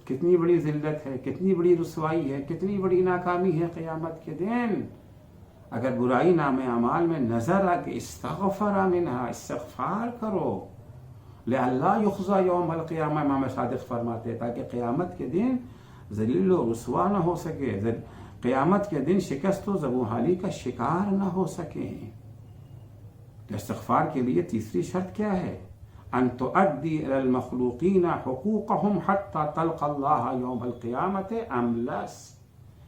کتنی بڑی ذلت ہے، کتنی بڑی رسوائی ہے، کتنی بڑی ناکامی ہے قیامت کے دن۔ اگر برائی نام اعمال میں نظر آ کے استغفر منہا، استغفار کرو، لئلا یخزی یوم القیامہ، امام صادق فرماتے تاکہ قیامت کے دن ذلیل و رسوا نہ ہو سکے، قیامت کے دن شکست و زبوحالی کا شکار نہ ہو سکیں۔ استغفار کے لیے تیسری شرط کیا ہے؟ ان تؤدی الی المخلوقین حقوقهم حتی تلقى اللہ یوم القیامت املس،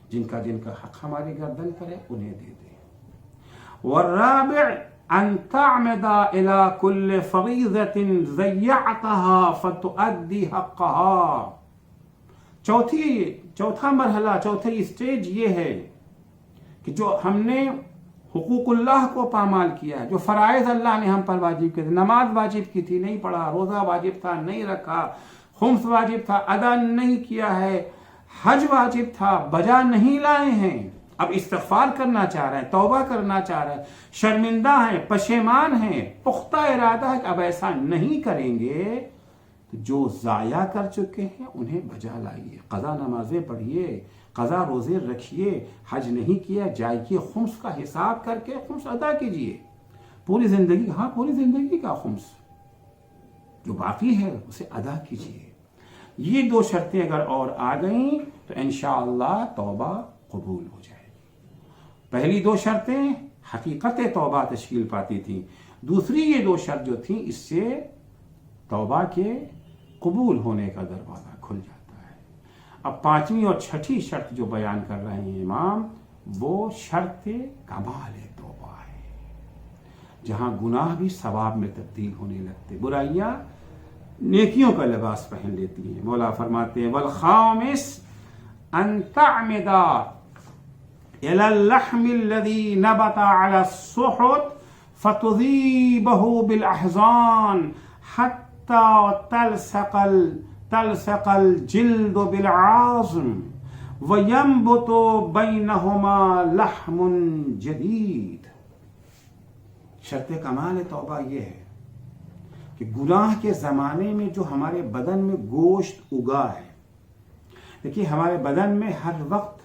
جن کا حق ہماری گردن پر ہے انہیں دے دیں۔ والرابع ان تعمد الى كل فریضۃ ضیعتها فتؤدی حقها، چوتھا مرحلہ، چوتھی اسٹیج یہ ہے کہ جو ہم نے حقوق اللہ کو پامال کیا ہے، جو فرائض اللہ نے ہم پر واجب کیے تھے، نماز واجب کی تھی نہیں پڑھا، روزہ واجب تھا نہیں رکھا، خمس واجب تھا ادا نہیں کیا ہے، حج واجب تھا بجا نہیں لائے ہیں، اب استغفار کرنا چاہ رہے ہیں، توبہ کرنا چاہ رہے ہیں، شرمندہ ہیں، پشیمان ہیں، پختہ ارادہ ہے کہ اب ایسا نہیں کریں گے، تو جو ضائع کر چکے ہیں انہیں بجا لائیے، قضا نمازیں پڑھیے، قضا روزے رکھیے، حج نہیں کیا جائیے، خمس کا حساب کر کے خمس ادا کیجیے، پوری زندگی کا خمس جو باقی ہے اسے ادا کیجیے۔ یہ 2 شرطیں اگر اور آ گئیں تو انشاءاللہ توبہ قبول ہو جائے گی۔ پہلی 2 شرطیں حقیقت توبہ تشکیل پاتی تھیں، دوسری یہ 2 شرط جو تھیں اس سے توبہ کے قبول ہونے کا دروازہ کھل جاتا ہے۔ اب 5ویں اور 6ٹھی شرط جو بیان کر رہے ہیں امام، وہ شرط کمال توبہ ہے، جہاں گناہ بھی ثواب میں تبدیل ہونے لگتے، برائیاں نیکیوں کا لباس پہن لیتی ہیں۔ مولا فرماتے ہیں والخامس ان تعمد الى اللحم الذي نبت على السحت فتذيبه بالاحزان حتى تلصق الجلد بالعظم وينبت بينهما لحم جديد۔ شرط کمال توبہ یہ ہے کہ گناہ کے زمانے میں جو ہمارے بدن میں گوشت اگا ہے، دیکھیے ہمارے بدن میں ہر وقت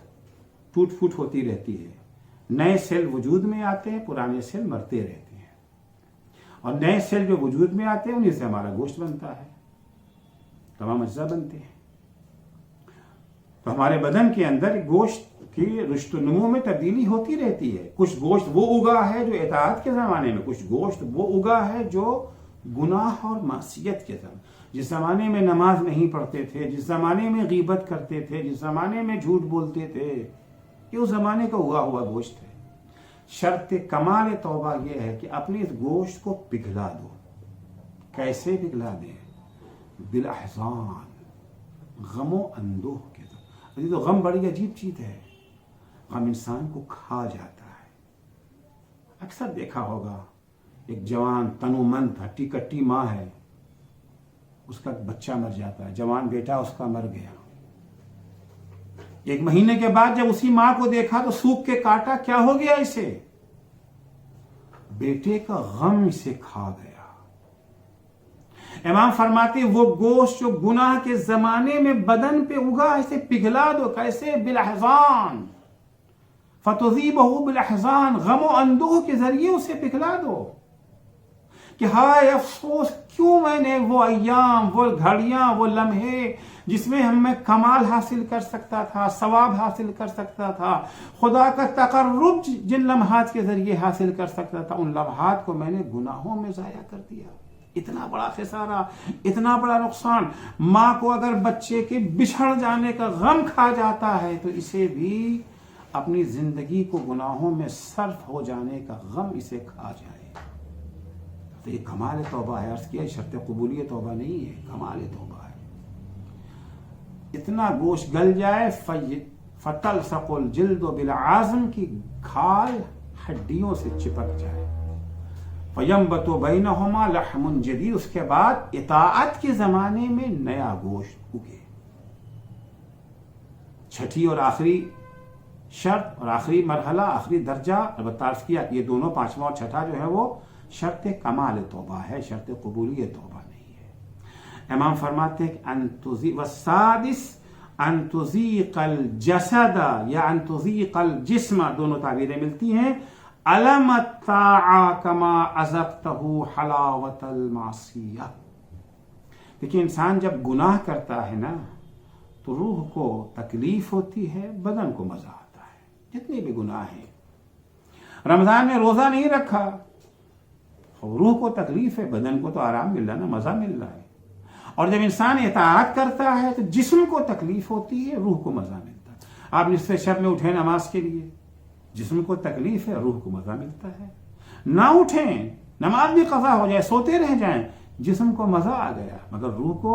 ٹوٹ پھوٹ ہوتی رہتی ہے، نئے سیل وجود میں آتے ہیں، پرانے سیل مرتے رہتے ہیں، اور نئے سیل جو وجود میں آتے ہیں انہیں سے ہمارا گوشت بنتا ہے، تمام اجزاء بنتے ہیں۔ تو ہمارے بدن کے اندر گوشت کی رشت و نمو میں تبدیلی ہوتی رہتی ہے، کچھ گوشت وہ اگا ہے جو اطاعت کے زمانے میں، کچھ گوشت وہ اگا ہے جو گناہ اور معصیت کے زمانے، جس زمانے میں نماز نہیں پڑھتے تھے، جس زمانے میں غیبت کرتے تھے، جس زمانے میں جھوٹ بولتے تھے، یہ اس زمانے کا اگا ہوا گوشت ہے۔ شرط کمال توبہ یہ ہے کہ اپنے اس گوشت کو پگھلا دو۔ کیسے پگھلا دیں؟ بالاحزان، غم و اندوہ کے ساتھ۔ تو غم بڑی عجیب چیز ہے، غم انسان کو کھا جاتا ہے۔ اکثر دیکھا ہوگا ایک جوان تن و من ہٹی کٹی ماں ہے، اس کا بچہ مر جاتا ہے، جوان بیٹا اس کا مر گیا، 1 مہینے کے بعد جب اسی ماں کو دیکھا تو سوکھ کے کاٹا، کیا ہو گیا اسے؟ بیٹے کا غم اسے کھا گیا۔ امام فرماتے وہ گوشت جو گناہ کے زمانے میں بدن پہ اگا اسے پگھلا دو۔ کیسے؟ بالاحزان، فتذیبہ بالاحزان، غم و اندوہ کے ذریعے اسے پگھلا دو کہ ہائے افسوس، کیوں میں نے وہ ایام، وہ گھڑیاں، وہ لمحے جس میں میں کمال حاصل کر سکتا تھا، ثواب حاصل کر سکتا تھا، خدا کا تقرب جن لمحات کے ذریعے حاصل کر سکتا تھا، ان لمحات کو میں نے گناہوں میں ضائع کر دیا۔ اتنا بڑا خسارہ، اتنا بڑا نقصان۔ ماں کو اگر بچے کے بچھڑ جانے کا غم کھا جاتا ہے تو اسے بھی اپنی زندگی کو گناہوں میں صرف ہو جانے کا غم اسے کھا جائے۔ تو یہ کمال توبہ ہے، عرض کیا شرط قبولی توبہ نہیں ہے، کمال توبہ ہے۔ اتنا گوشت گل جائے، فتلصق الجلد بالعظم کی کھال ہڈیوں سے چپک جائے، فینبت بینہما لحم جدید، اس کے بعد اطاعت کے زمانے میں نیا گوشت اگے۔ 6ٹھی اور آخری شرط اور آخری مرحلہ، آخری درجہ، البتہ عرض کیا کہ یہ دونوں 5واں اور 6ٹھا جو ہے وہ شرط کمال توبہ ہے، شرط قبولی توبہ نہیں ہے۔ امام فرماتے ہیں کہ والسادس ان تذیق الجسد یا ان تذیق الجسم، دونوں تعبیریں ملتی ہیں، علم الطاعہ کما اذقتہ حلاوت المعصیہ۔ دیکھیں انسان جب گناہ کرتا ہے نا تو روح کو تکلیف ہوتی ہے، بدن کو مزہ آتا ہے۔ جتنے بھی گناہ ہیں، رمضان میں روزہ نہیں رکھا، روح کو تکلیف ہے، بدن کو تو آرام مل رہا ہے نا، مزہ مل رہا ہے۔ اور جب انسان اطاعت کرتا ہے تو جسم کو تکلیف ہوتی ہے، روح کو مزہ ملتا ہے۔ آپ نصف شب میں اٹھیں نماز کے لیے، جسم کو تکلیف ہے، روح کو مزہ ملتا ہے۔ نہ اٹھیں، نماز بھی قضا ہو جائے، سوتے رہ جائیں، جسم کو مزہ آ گیا مگر روح کو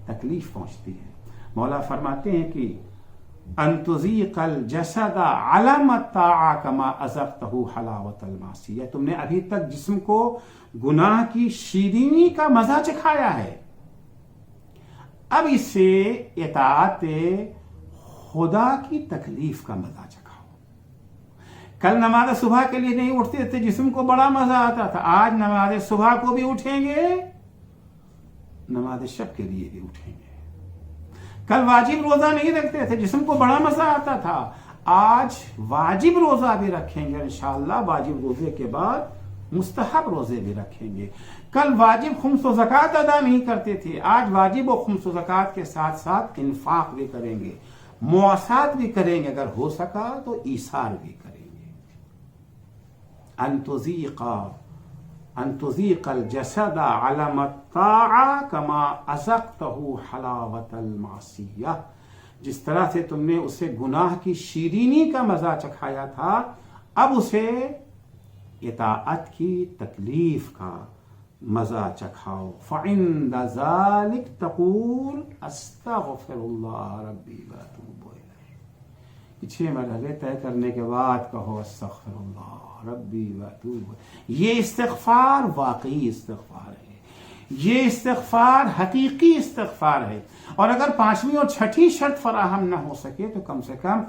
تکلیف پہنچتی ہے۔ مولا فرماتے ہیں کہ ان تذیق الجسد علم الطاعہ کما اذقتہ حلاوت المعصیہ، تم نے ابھی تک جسم کو گناہ کی شیرینی کا مزہ چکھایا ہے، اب اس سے اطاعت خدا کی تکلیف کا مزہ چکھاؤ۔ کل نماز صبح کے لیے نہیں اٹھتے تھے، جسم کو بڑا مزہ آتا تھا، آج نماز صبح کو بھی اٹھیں گے نماز شب کے لیے بھی اٹھیں گے. کل واجب روزہ نہیں رکھتے تھے، جسم کو بڑا مزہ آتا تھا، آج واجب روزہ بھی رکھیں گے انشاءاللہ. واجب روزے کے بعد مستحب روزے بھی رکھیں گے. کل واجب خمس و زکوٰۃ ادا نہیں کرتے تھے، آج واجب و خمس و زکوٰۃ کے ساتھ ساتھ انفاق بھی کریں گے، مواسات بھی کریں گے، اگر ہو سکا تو ایثار بھی کریں گے. ان تذیق الجسد علم الطاعہ کما اذقتہ حلاوت المعصیہ. جس طرح سے تم نے اسے گناہ کی شیرینی کا مزہ چکھایا تھا، اب اسے اطاعت کی تکلیف کا مزہ چکھاؤ. فعند ذلک تقول استغفر اللہ ربی واتوب الیہ. 6 مرحلے طے کرنے کے بعد کہو استغفر اللہ ربی واتوب. یہ استغفار واقعی استغفار ہے، یہ استغفار حقیقی استغفار ہے. اور اگر 5ویں اور 6ٹھی شرط فراہم نہ ہو سکے تو کم سے کم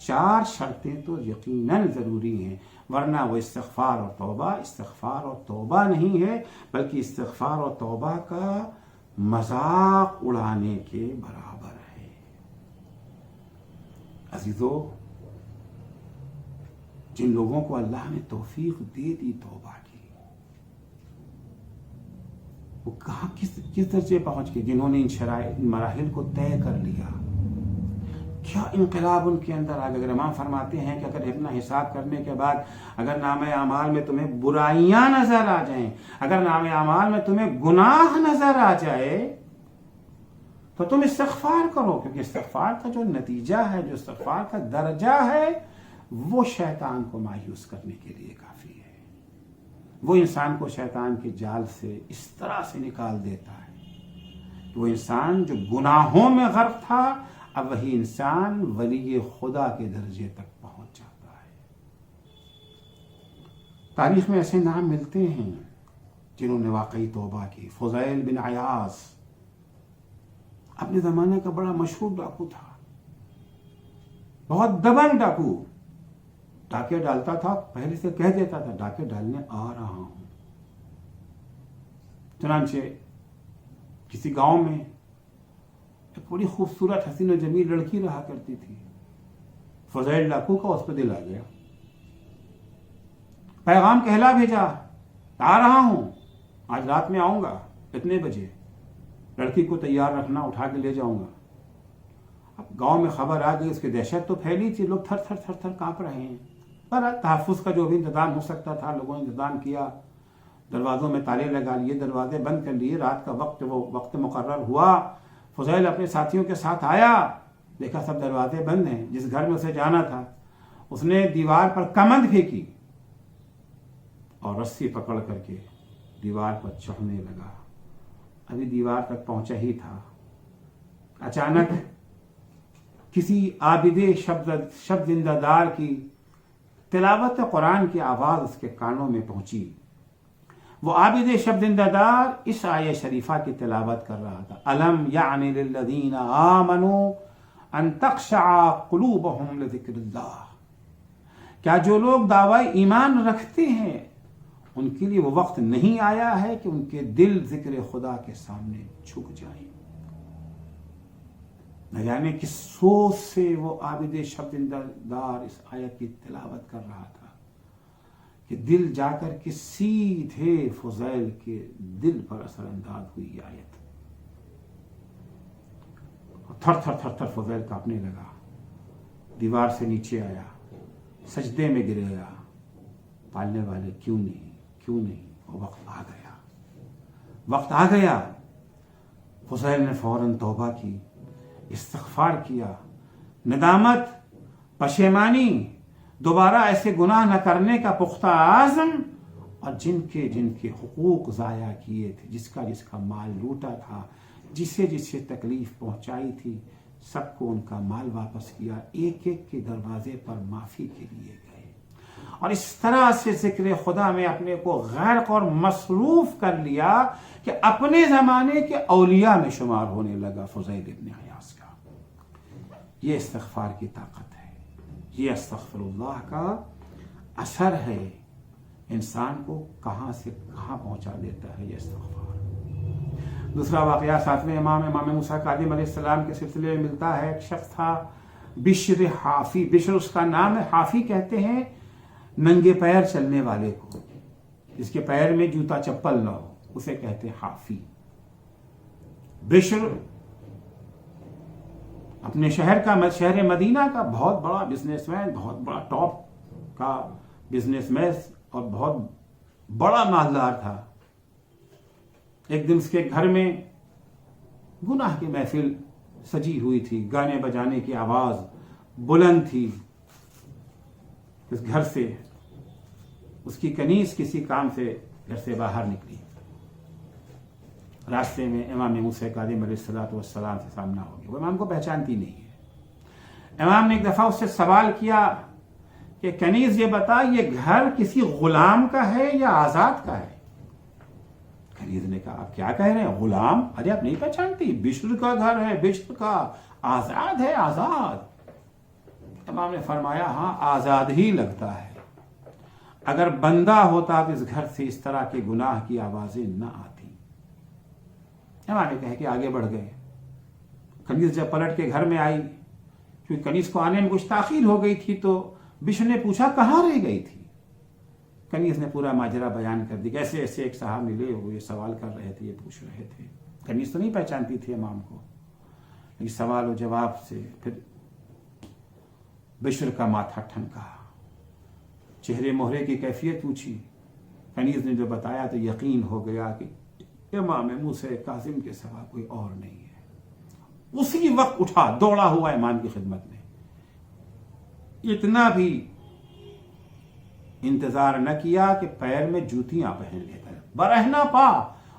4 شرطیں تو یقیناً ضروری ہیں، ورنہ وہ استغفار اور توبہ نہیں ہے، بلکہ استغفار اور توبہ کا مذاق اڑانے کے برابر ہے. عزیزو، جن لوگوں کو اللہ نے توفیق دے دی توبہ کی، وہ کہاں کس درجے پہنچ گئے؟ جنہوں نے ان مراحل کو طے کر لیا، کیا انقلاب ان کے اندر آ گیا. اگر امام فرماتے ہیں کہ اگر اتنا حساب کرنے کے بعد اگر نامہ اعمال میں تمہیں برائیاں نظر آ جائیں، اگر نامہ اعمال میں تمہیں گناہ نظر آ جائے تو تم استغفار کرو، کیونکہ استغفار کا جو نتیجہ ہے، جو استغفار کا درجہ ہے، وہ شیطان کو مایوس کرنے کے لیے کافی ہے. وہ انسان کو شیطان کے جال سے اس طرح سے نکال دیتا ہے کہ وہ انسان جو گناہوں میں غرق تھا، اب وہی انسان ولی خدا کے درجے تک پہنچ جاتا ہے. تاریخ میں ایسے نام ملتے ہیں جنہوں نے واقعی توبہ کی. فضیل بن عیاض اپنے زمانے کا بڑا مشہور ڈاکو تھا، بہت دبنگ ڈاکو. ڈاکے ڈالتا تھا، پہلے سے کہہ دیتا تھا ڈاکے ڈالنے آ رہا ہوں. چنانچہ کسی گاؤں میں ایک بڑی خوبصورت حسین و جمیل لڑکی رہا کرتی تھی. فضیل ڈاکو کا اس پہ دل آ گیا، پیغام کہلا بھیجا، آ رہا ہوں، آج رات میں آؤں گا، اتنے بجے لڑکی کو تیار رکھنا، اٹھا کے لے جاؤں گا. اب گاؤں میں خبر آ گئی، اس کی دہشت تو پھیلی تھی، لوگ تھر تھر تھر تھر کانپ رہے ہیں. پر تحفظ کا جو بھی انتظام ہو سکتا تھا لوگوں نے انتظام کیا، دروازوں میں تالے لگا لیے، دروازے بند کر لیے. رات کا وقت مقرر ہوا، فضیل اپنے ساتھیوں کے ساتھ آیا، دیکھا سب دروازے بند ہیں. جس گھر میں اسے جانا تھا اس نے دیوار پر کمند پھینکی اور رسی پکڑ کر کے دیوار پر چڑھنے لگا. ابھی دیوار تک پہنچا ہی تھا، اچانک کسی عابد شب زندہ دار کی تلاوت قرآن کی آواز اس کے کانوں میں پہنچی. وہ عابد شب زندہ دار اس آیہ شریفہ کی تلاوت کر رہا تھا، الم یعن للذین آمنوا ان تخشع قلوبہم لذکر اللہ. کیا جو لوگ دعوی ایمان رکھتے ہیں ان کے لیے وہ وقت نہیں آیا ہے کہ ان کے دل ذکر خدا کے سامنے جھک جائیں؟ نہ جانے کس سوچ سے وہ عابد شب زندہ دار اس آیت کی تلاوت کر رہا تھا کہ دل جا کر کے سیدھے فضیل کے دل پر اثر انداز ہوئی یہ آیت. تھر تھر تھر تھر فضیل کانپنے لگا، دیوار سے نیچے آیا، سجدے میں گر گیا. پالنے والے کیوں نہیں، وہ وقت آ گیا. فضیل نے فوراً توبہ کی، استغفار کیا، ندامت، پشیمانی، دوبارہ ایسے گناہ نہ کرنے کا پختہ عزم، اور جن کے حقوق ضائع کیے تھے، جس کا مال لوٹا تھا، جسے تکلیف پہنچائی تھی، سب کو ان کا مال واپس کیا. ایک ایک کے دروازے پر معافی کے لیے گئے، اور اس طرح سے ذکر خدا میں اپنے کو غرق اور مصروف کر لیا کہ اپنے زمانے کے اولیاء میں شمار ہونے لگا فضیل ابن عیاض کا. یہ استغفار کی طاقت ہے، یہ استغفر اللہ کا اثر ہے. انسان کو کہاں سے کہاں پہنچا دیتا ہے یہ استغفار. دوسرا واقعہ 7ویں امام موسیٰ کاظم علیہ السلام کے سلسلے میں ملتا ہے. ایک شخص تھا بشر حافی، بشر اس کا نام ہے. حافی کہتے ہیں ننگے پیر چلنے والے کو، جس کے پیر میں جوتا چپل نہ ہو، اسے کہتے ہیں حافی. بشر اپنے شہر مدینہ کا بہت بڑا بزنس مین، بہت بڑا ٹاپ کا بزنس مین اور بہت بڑا مالدار تھا. ایک دن اس کے گھر میں گناہ کی محفل سجی ہوئی تھی، گانے بجانے کی آواز بلند تھی. اس گھر سے اس کی کنیز کسی کام سے گھر سے باہر نکلی. راستے میں امام موسیٰ کاظم علیہ السلام سے سامنا ہو گیا. وہ امام کو پہچانتی نہیں ہے. امام نے ایک دفعہ اس سے سوال کیا کہ کنیز یہ بتا، یہ گھر کسی غلام کا ہے یا آزاد کا ہے؟ کنیز نے کہا آپ کیا کہہ رہے ہیں، غلام؟ ارے آپ نہیں پہچانتی، بشر کا گھر ہے، بشر کا آزاد ہے، آزاد. امام نے فرمایا ہاں آزاد ہی لگتا ہے، اگر بندہ ہوتا تو اس گھر سے اس طرح کے گناہ کی آوازیں نہ آتی. امام نے کہا کہ آگے بڑھ گئے. کنیز جب پلٹ کے گھر میں آئی، کیونکہ کنیز کو آنے میں کچھ تاخیر ہو گئی تھی، تو بشر نے پوچھا کہاں رہ گئی تھی؟ کنیز نے پورا ماجرا بیان کر دی. ایسے ایسے ایک صاحب ملے، وہ یہ سوال کر رہے تھے، یہ پوچھ رہے تھے. کنیز تو نہیں پہچانتی تھی امام کو، لیکن سوال و جواب سے پھر بشر کا ماتھا ٹھنکا، چہرے مہرے کی کیفیت پوچھی. کنیز نے جو بتایا تو یقین ہو گیا کہ امام موسیٰ کاظم کے سوا کوئی اور نہیں ہے. اسی وقت اٹھا دوڑا ہوا امام کی خدمت میں. اتنا بھی انتظار نہ کیا کہ پیر میں جوتیاں پہن لے کر برہنہ پا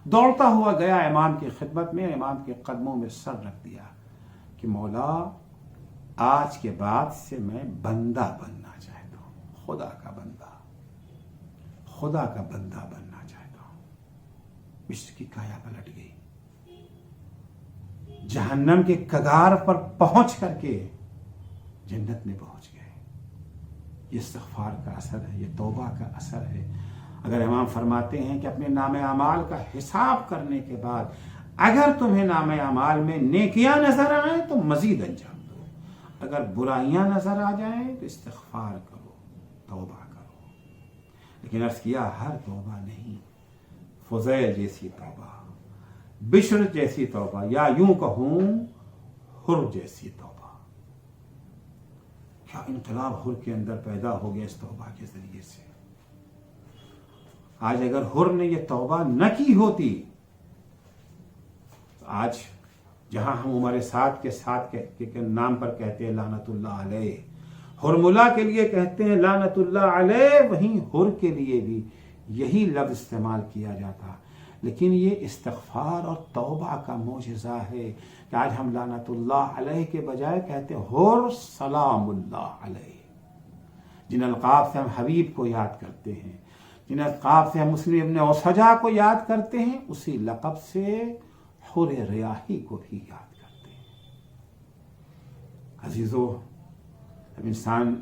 دوڑتا ہوا گیا امام کی خدمت میں. امام کے قدموں میں سر رکھ دیا کہ مولا آج کے بعد سے میں بندہ بننا چاہتا ہوں، خدا کا بندہ، خدا کا بندہ بننا چاہتا ہوں. بشر کی کایا پلٹ گئی. جہنم کے کگار پر پہنچ کر کے جنت میں پہنچ گئے. یہ استغفار کا اثر ہے، یہ توبہ کا اثر ہے. اگر امام فرماتے ہیں کہ اپنے نام اعمال کا حساب کرنے کے بعد اگر تمہیں نام اعمال میں نیکیاں نظر آئیں تو مزید انجام دو، اگر برائیاں نظر آ جائیں تو استغفار کرو، توبہ کرو. لیکن عرض کیا ہر توبہ نہیں، فضیل جیسی توبہ، بشر جیسی توبہ، یا یوں کہوں حر جیسی توبہ. کیا انقلاب حر کے اندر پیدا ہو گیا اس توبہ کے ذریعے سے. آج اگر حر نے یہ توبہ نہ کی ہوتی تو آج جہاں ہم عمر سعد کے ساتھ کے نام پر کہتے ہیں لعنت اللہ علیہ، حرملا کے لیے کہتے ہیں لعنت اللہ علیہ، وہیں حر کے لیے بھی یہی لفظ استعمال کیا جاتا. لیکن یہ استغفار اور توبہ کا معجزہ ہے کہ آج ہم لعنت اللہ علیہ کے بجائے کہتے ہیں حر سلام اللہ علیہ. جن القاب سے ہم حبیب کو یاد کرتے ہیں، جن القاب سے ہم مسلم ابن اوسجا کو یاد کرتے ہیں، اسی لقب سے حر ریاحی کو بھی یاد کرتے ہیں. عزیزو، اب انسان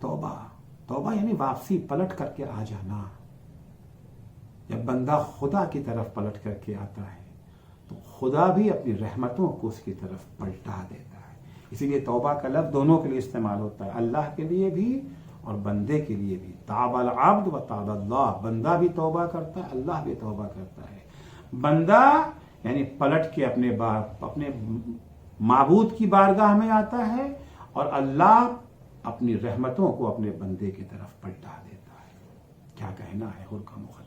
توبہ یعنی واپسی، پلٹ کر کے آ جانا. جب بندہ خدا کی طرف پلٹ کر کے آتا ہے تو خدا بھی اپنی رحمتوں کو اس کی طرف پلٹا دیتا ہے. اسی لیے توبہ کا لفظ دونوں کے لیے استعمال ہوتا ہے، اللہ کے لیے بھی اور بندے کے لیے بھی. تاب العبد و تاب اللہ، بندہ بھی توبہ کرتا ہے، اللہ بھی توبہ کرتا ہے. بندہ یعنی پلٹ کے اپنے معبود کی بارگاہ میں آتا ہے، اور اللہ اپنی رحمتوں کو اپنے بندے کی طرف پلٹا دیتا ہے. کیا کہنا ہے حر کا مقدر.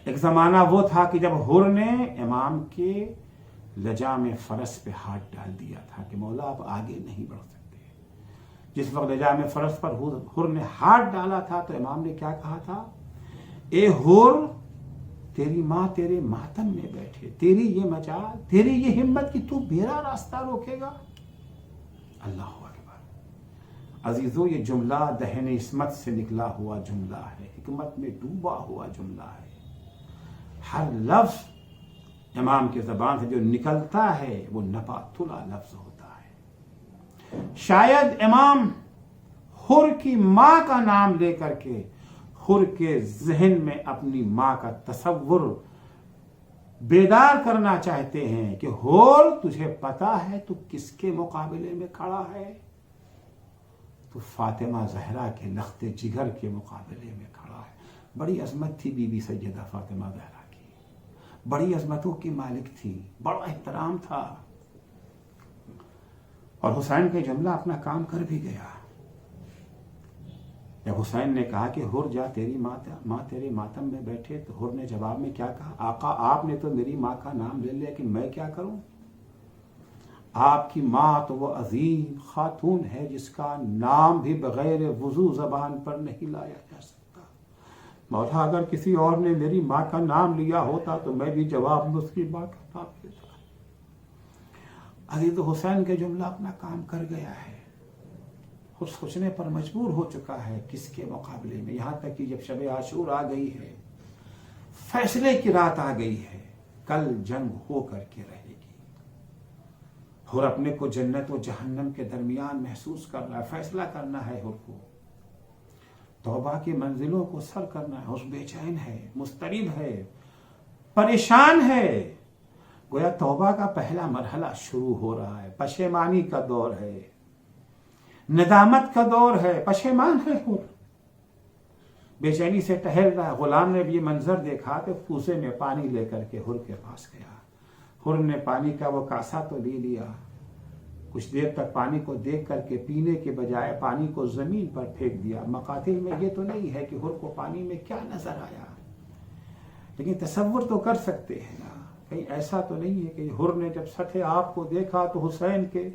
ایک زمانہ وہ تھا کہ جب حر نے امام کے لجام فرس پہ ہاتھ ڈال دیا تھا کہ مولا آپ آگے نہیں بڑھ سکتے. جس وقت لجام فرس پر حر نے ہاتھ ڈالا تھا تو امام نے کیا کہا تھا، اے حر تیری ماں تیرے ماتم میں بیٹھے، تیری یہ مجال، تیری یہ ہمت کہ تو میرا راستہ روکے گا. اللہ اکبر. عزیزو، یہ جملہ دہن عصمت سے نکلا ہوا جملہ ہے، حکمت میں ڈوبا ہوا جملہ ہے. ہر لفظ امام کی زبان سے جو نکلتا ہے وہ نپاتلا لفظ ہوتا ہے. شاید امام حر کی ماں کا نام لے کر کے حر کے ذہن میں اپنی ماں کا تصور بیدار کرنا چاہتے ہیں کہ حر تجھے پتا ہے تو کس کے مقابلے میں کھڑا ہے؟ تو فاطمہ زہرا کے لخت جگر کے مقابلے میں کھڑا ہے۔ بڑی عظمت تھی بی بی سیدہ فاطمہ زہرا کی، بڑی عظمتوں کی مالک تھی، بڑا احترام تھا۔ اور حسین کا جملہ اپنا کام کر بھی گیا۔ جب حسین نے کہا کہ حر جا، تیری ماں تیرے ماتم میں بیٹھے، تو حر نے جواب میں کیا کہا؟ آقا آپ نے تو میری ماں کا نام لے لیا کہ میں کیا کروں؟ آپ کی ماں تو وہ عظیم خاتون ہے جس کا نام بھی بغیر وضو زبان پر نہیں لایا جا سکتا۔ مولا اگر کسی اور نے میری ماں کا نام لیا ہوتا تو میں بھی جواب میں اس کی ماں کا نام لیتا۔ ابھی تو حسین کے جملہ اپنا کام کر گیا ہے، خود سوچنے پر مجبور ہو چکا ہے کس کے مقابلے میں، یہاں تک کہ جب شب عاشور آ گئی ہے، فیصلے کی رات آ گئی ہے، کل جنگ ہو کر کے رہے گی، حر اپنے کو جنت و جہنم کے درمیان محسوس کر رہا ہے، فیصلہ کرنا ہے حر کو، توبہ کی منزلوں کو سر کرنا ہے، حر بے چین ہے، مضطرب ہے، پریشان ہے، گویا توبہ کا پہلا مرحلہ شروع ہو رہا ہے، پشیمانی کا دور ہے، ندامت کا دور ہے، پشیمان ہے حر، بے چینی سے ٹہل رہا ہے۔ غلام نے بھی یہ منظر دیکھا کہ کوزے میں پانی لے کر کے حر کے پاس گیا، حر نے پانی کا وہ کاسا تو لے لیا، کچھ دیر تک پانی کو دیکھ کر کے پینے کے بجائے پانی کو زمین پر پھینک دیا۔ مقاتل میں یہ تو نہیں ہے کہ حر کو پانی میں کیا نظر آیا، لیکن تصور تو کر سکتے ہیں نا، کہیں ایسا تو نہیں ہے کہ حر نے جب سطح آپ کو دیکھا تو حسین کے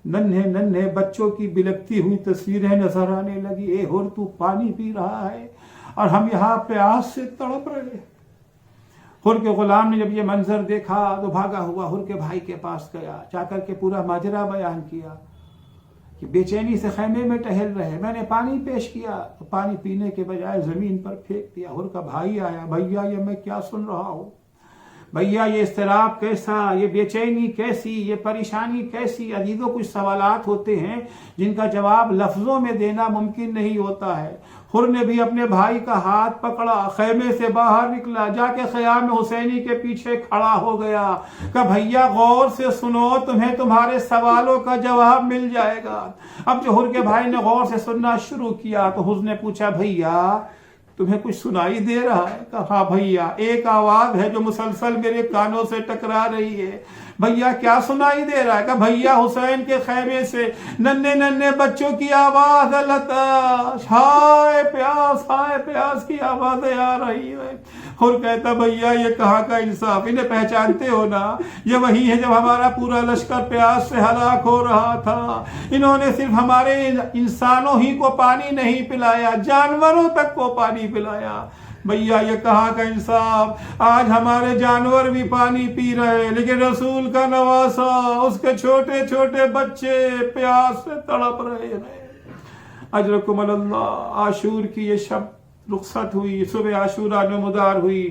ننھے ننھے بچوں کی بلکتی ہوئی تصویریں نظر آنے لگی، اے حر تو پانی پی رہا ہے اور ہم یہاں پیاس سے تڑپ رہے ہیں۔ حر کے غلام نے جب یہ منظر دیکھا تو بھاگا ہوا حر کے بھائی کے پاس گیا، جا کر کے پورا ماجرا بیان کیا کہ بے چینی سے خیمے میں ٹہل رہے، میں نے پانی پیش کیا تو پانی پینے کے بجائے زمین پر پھینک دیا۔ حر کا بھائی آیا، بھیا یہ میں کیا سن رہا ہوں، بھیا یہ اضطراب کیسا، یہ بے چینی کیسی، یہ پریشانی کیسی؟ عزیزوں کچھ سوالات ہوتے ہیں جن کا جواب لفظوں میں دینا ممکن نہیں ہوتا ہے۔ حر نے بھی اپنے بھائی کا ہاتھ پکڑا، خیمے سے باہر نکلا، جا کے خیام حسینی کے پیچھے کھڑا ہو گیا کہ بھیا غور سے سنو، تمہیں تمہارے سوالوں کا جواب مل جائے گا۔ اب جو حر کے بھائی نے غور سے سننا شروع کیا تو حر نے پوچھا، بھیا تمہیں کچھ سنائی دے رہا ہے؟ کہا بھیا ایک آواز ہے جو مسلسل میرے کانوں سے ٹکرا رہی ہے۔ بھیا کیا سنائی دے رہا ہے؟ کہ بھیا حسین کے خیمے سے ننھے ننھے بچوں کی آواز، لتاش ہائے پیاس کی آوازیں آ رہی ہے۔ حر کہتا بھیا یہ کہاں کا انصاف، انہیں پہچانتے ہو نا، یہ وہی ہے جب ہمارا پورا لشکر پیاس سے ہلاک ہو رہا تھا، انہوں نے صرف ہمارے انسانوں ہی کو پانی نہیں پلایا، جانوروں تک کو پانی پلایا۔ بھیا یہ کہاں کا انصاف، آج ہمارے جانور بھی پانی پی رہے لیکن رسول کا نواسا، اس کے چھوٹے چھوٹے بچے پیاس سے تڑپ رہے ہیں۔ اجرکم اللہ، عاشور کی یہ شب رخصت ہوئی، صبح عاشورہ نمودار ہوئی،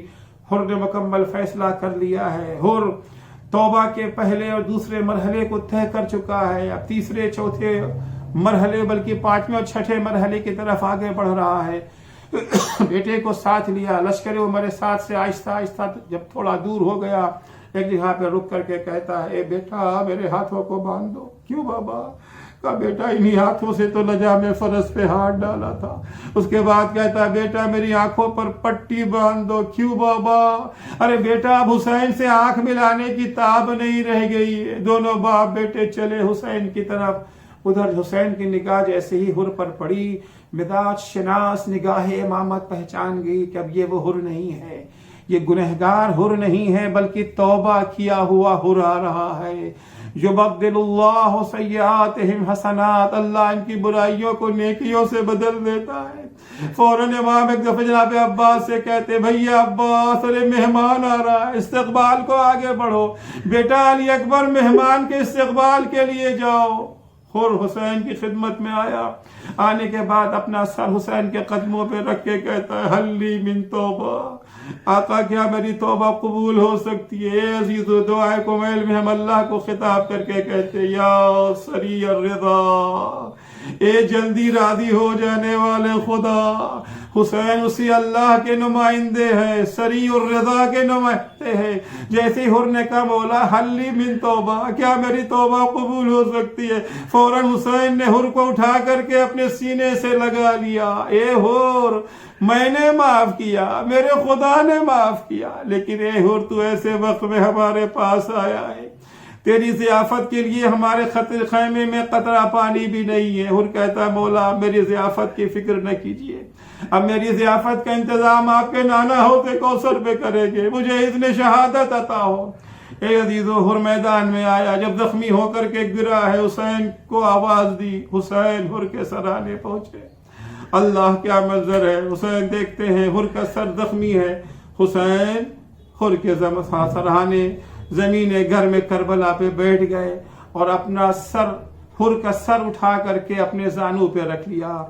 حر نے مکمل فیصلہ کر لیا ہے۔ حر توبہ کے پہلے اور دوسرے مرحلے کو طے کر چکا ہے، اب تیسرے چوتھے مرحلے بلکہ پانچویں اور چھٹے مرحلے کی طرف آگے بڑھ رہا ہے۔ بیٹے کو ساتھ لیا، لشکر عمر ساتھ سے آہستہ آہستہ جب تھوڑا دور ہو گیا، ایک جگہ پہ رک کر کے کہتا ہے، اے بیٹا میرے ہاتھوں کو باندھ دو۔ کیوں بابا؟ کہا بیٹا انہی ہاتھوں سے تو نجا میں فرس پہ ہاتھ ڈالا تھا۔ اس کے بعد کہتا ہے بیٹا میری آنکھوں پر پٹی باندھ دو۔ کیوں بابا؟ ارے بیٹا اب حسین سے آنکھ ملانے کی تاب نہیں رہ گئی ہے۔ دونوں باپ بیٹے چلے حسین کی طرف۔ ادھر حسین کی نگاہ جیسے ہی حر پر پڑی، مزاج شناس نگاہ امامت پہچان گئی کہ اب یہ وہ حر نہیں ہے، یہ گنہگار حر نہیں ہے بلکہ توبہ کیا ہوا حر آ رہا ہے۔ یبدل اللہ سیئاتہم حسنات، اللہ ان کی برائیوں کو نیکیوں سے بدل دیتا ہے۔ فوراً امام ایک دفعہ جناب عباس سے کہتے، بھیا عباس ارے مہمان آ رہا ہے، استقبال کو آگے بڑھو۔ بیٹا علی اکبر مہمان کے استقبال کے لیے جاؤ۔ حر حسین کی خدمت میں آیا، آنے کے بعد اپنا سر حسین کے قدموں پہ رکھ کے کہتا ہے، حلی من توبہ، آقا کیا میری توبہ قبول ہو سکتی ہے؟ اے عزیز و دعائے کومیل میں ہم اللہ کو خطاب کر کے کہتے یا سریع الرضا، اے جلدی راضی ہو جانے والے خدا، حسین اسی اللہ کے نمائندے ہیں، سریع الرضا کے نمائندے ہیں۔ جیسے حر نے کہا مولا حلی من توبہ، کیا میری توبہ قبول ہو سکتی ہے؟ فوراً حسین نے حر کو اٹھا کر کے اپنے سینے سے لگا لیا، اے حر میں نے معاف کیا، میرے خدا نے معاف کیا، لیکن اے حر تو ایسے وقت میں ہمارے پاس آیا ہے، تیری ضیافت کے لیے ہمارے خیمے میں قطرہ پانی بھی نہیں ہے۔ حر کہتا ہے مولا میری ضیافت کی فکر نہ کیجیے، اب میری ضیافت کا انتظام آپ کے نانا ہوتے کوثر پہ کریں گے، مجھے اذن شہادت عطا ہو۔ اے عزیزو حر میدان میں آیا، جب زخمی ہو کر کے گرا ہے حسین کو آواز دی، حسین حر کے سرانے پہنچے۔ اللہ کیا منظر ہے، حسین دیکھتے ہیں حر کا سر زخمی ہے، حسین حر کے سرانے زمین گھر میں کربلا پہ بیٹھ گئے اور اپنا سر حر کا سر اٹھا کر کے اپنے زانو پہ رکھ لیا۔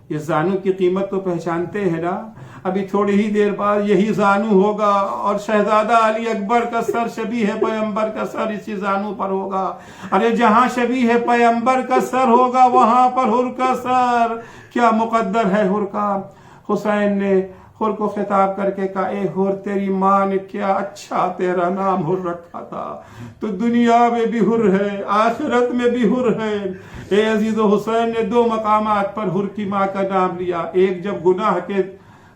یہ زانو کی قیمت تو پہچانتے ہیں نا، ابھی تھوڑی ہی دیر بعد یہی زانو ہوگا اور شہزادہ علی اکبر کا سر شبیہ پیغمبر کا سر اسی زانو پر ہوگا۔ ارے جہاں شبیہ پیغمبر کا سر ہوگا وہاں پر حر کا سر، کیا مقدر ہے حر کا۔ حسین نے حر کو خطاب کر کے کہا اے حر تیری ماں نے کیا اچھا تیرا نام حر رکھا تھا، تو دنیا میں بھی حر ہے آخرت میں بھی حر ہے۔ اے عزیز و حسین نے دو مقامات پر حر کی ماں کا نام لیا، ایک جب گناہ کے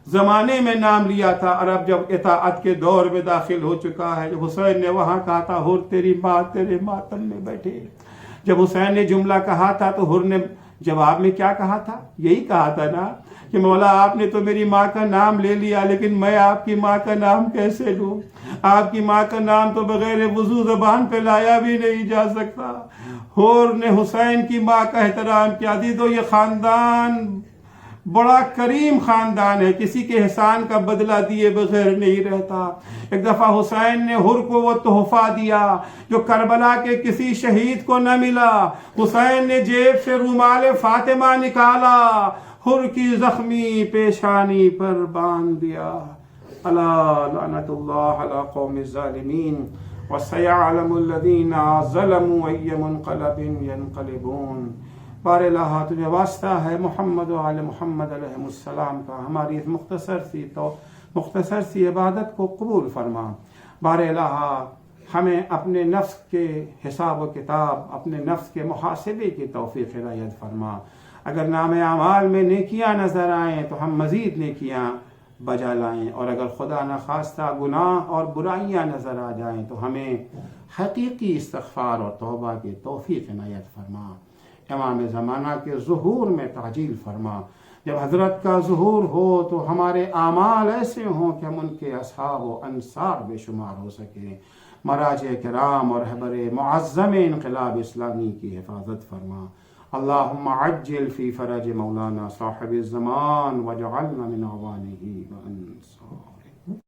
زمانے میں نام لیا تھا اور اب جب اطاعت کے دور میں داخل ہو چکا ہے، جب حسین نے وہاں کہا تھا حر تیری ماں تیرے ماتم میں بیٹھے، جب حسین نے جملہ کہا تھا تو حر نے جواب میں کیا کہا تھا؟ یہی کہا تھا نا کہ مولا آپ نے تو میری ماں کا نام لے لیا، لیکن میں آپ کی ماں کا نام کیسے لوں؟ آپ کی ماں کا نام تو بغیر وضو زبان پہ لایا بھی نہیں جا سکتا۔ حر نے حسین کی ماں کا احترام کیا۔ عزیزو یہ خاندان بڑا کریم خاندان ہے، کسی کے احسان کا بدلہ دیے بغیر نہیں رہتا۔ ایک دفعہ حسین نے حر کو وہ تحفہ دیا جو کربلا کے کسی شہید کو نہ ملا۔ حسین نے جیب سے رومال فاطمہ نکالا، حر کی زخمی پیشانی پر باندھ دیا۔ الا لعنت اللہ علی قوم الظالمین وسیعلم الذین ظلموا ای منقلب ینقلبون۔ بار الہ تجھے واسطہ ہے محمد و آل محمد علیہ السلام کا، ہماری اس مختصر سی عبادت کو قبول فرما۔ بار الہ ہمیں اپنے نفس کے حساب و کتاب، اپنے نفس کے محاسبے کی توفیق عنایت فرما۔ اگر نام اعمال میں نیکیاں نظر آئیں تو ہم مزید نیکیاں بجا لائیں، اور اگر خدا نخواستہ گناہ اور برائیاں نظر آ جائیں تو ہمیں حقیقی استغفار اور توبہ کی توفیق عنایت فرما۔ امام زمانہ کے ظہور میں تعجیل فرما۔ جب حضرت کا ظہور ہو تو ہمارے اعمال ایسے ہوں کہ ہم ان کے اصحاب و انصار بے شمار ہو سکیں۔ مراجع کرام اور رہبر معظم انقلاب اسلامی کی حفاظت فرما۔ اللہم عجل فی فرج مولانا صاحب الزمان واجعلنا من اعوانہ وانصار۔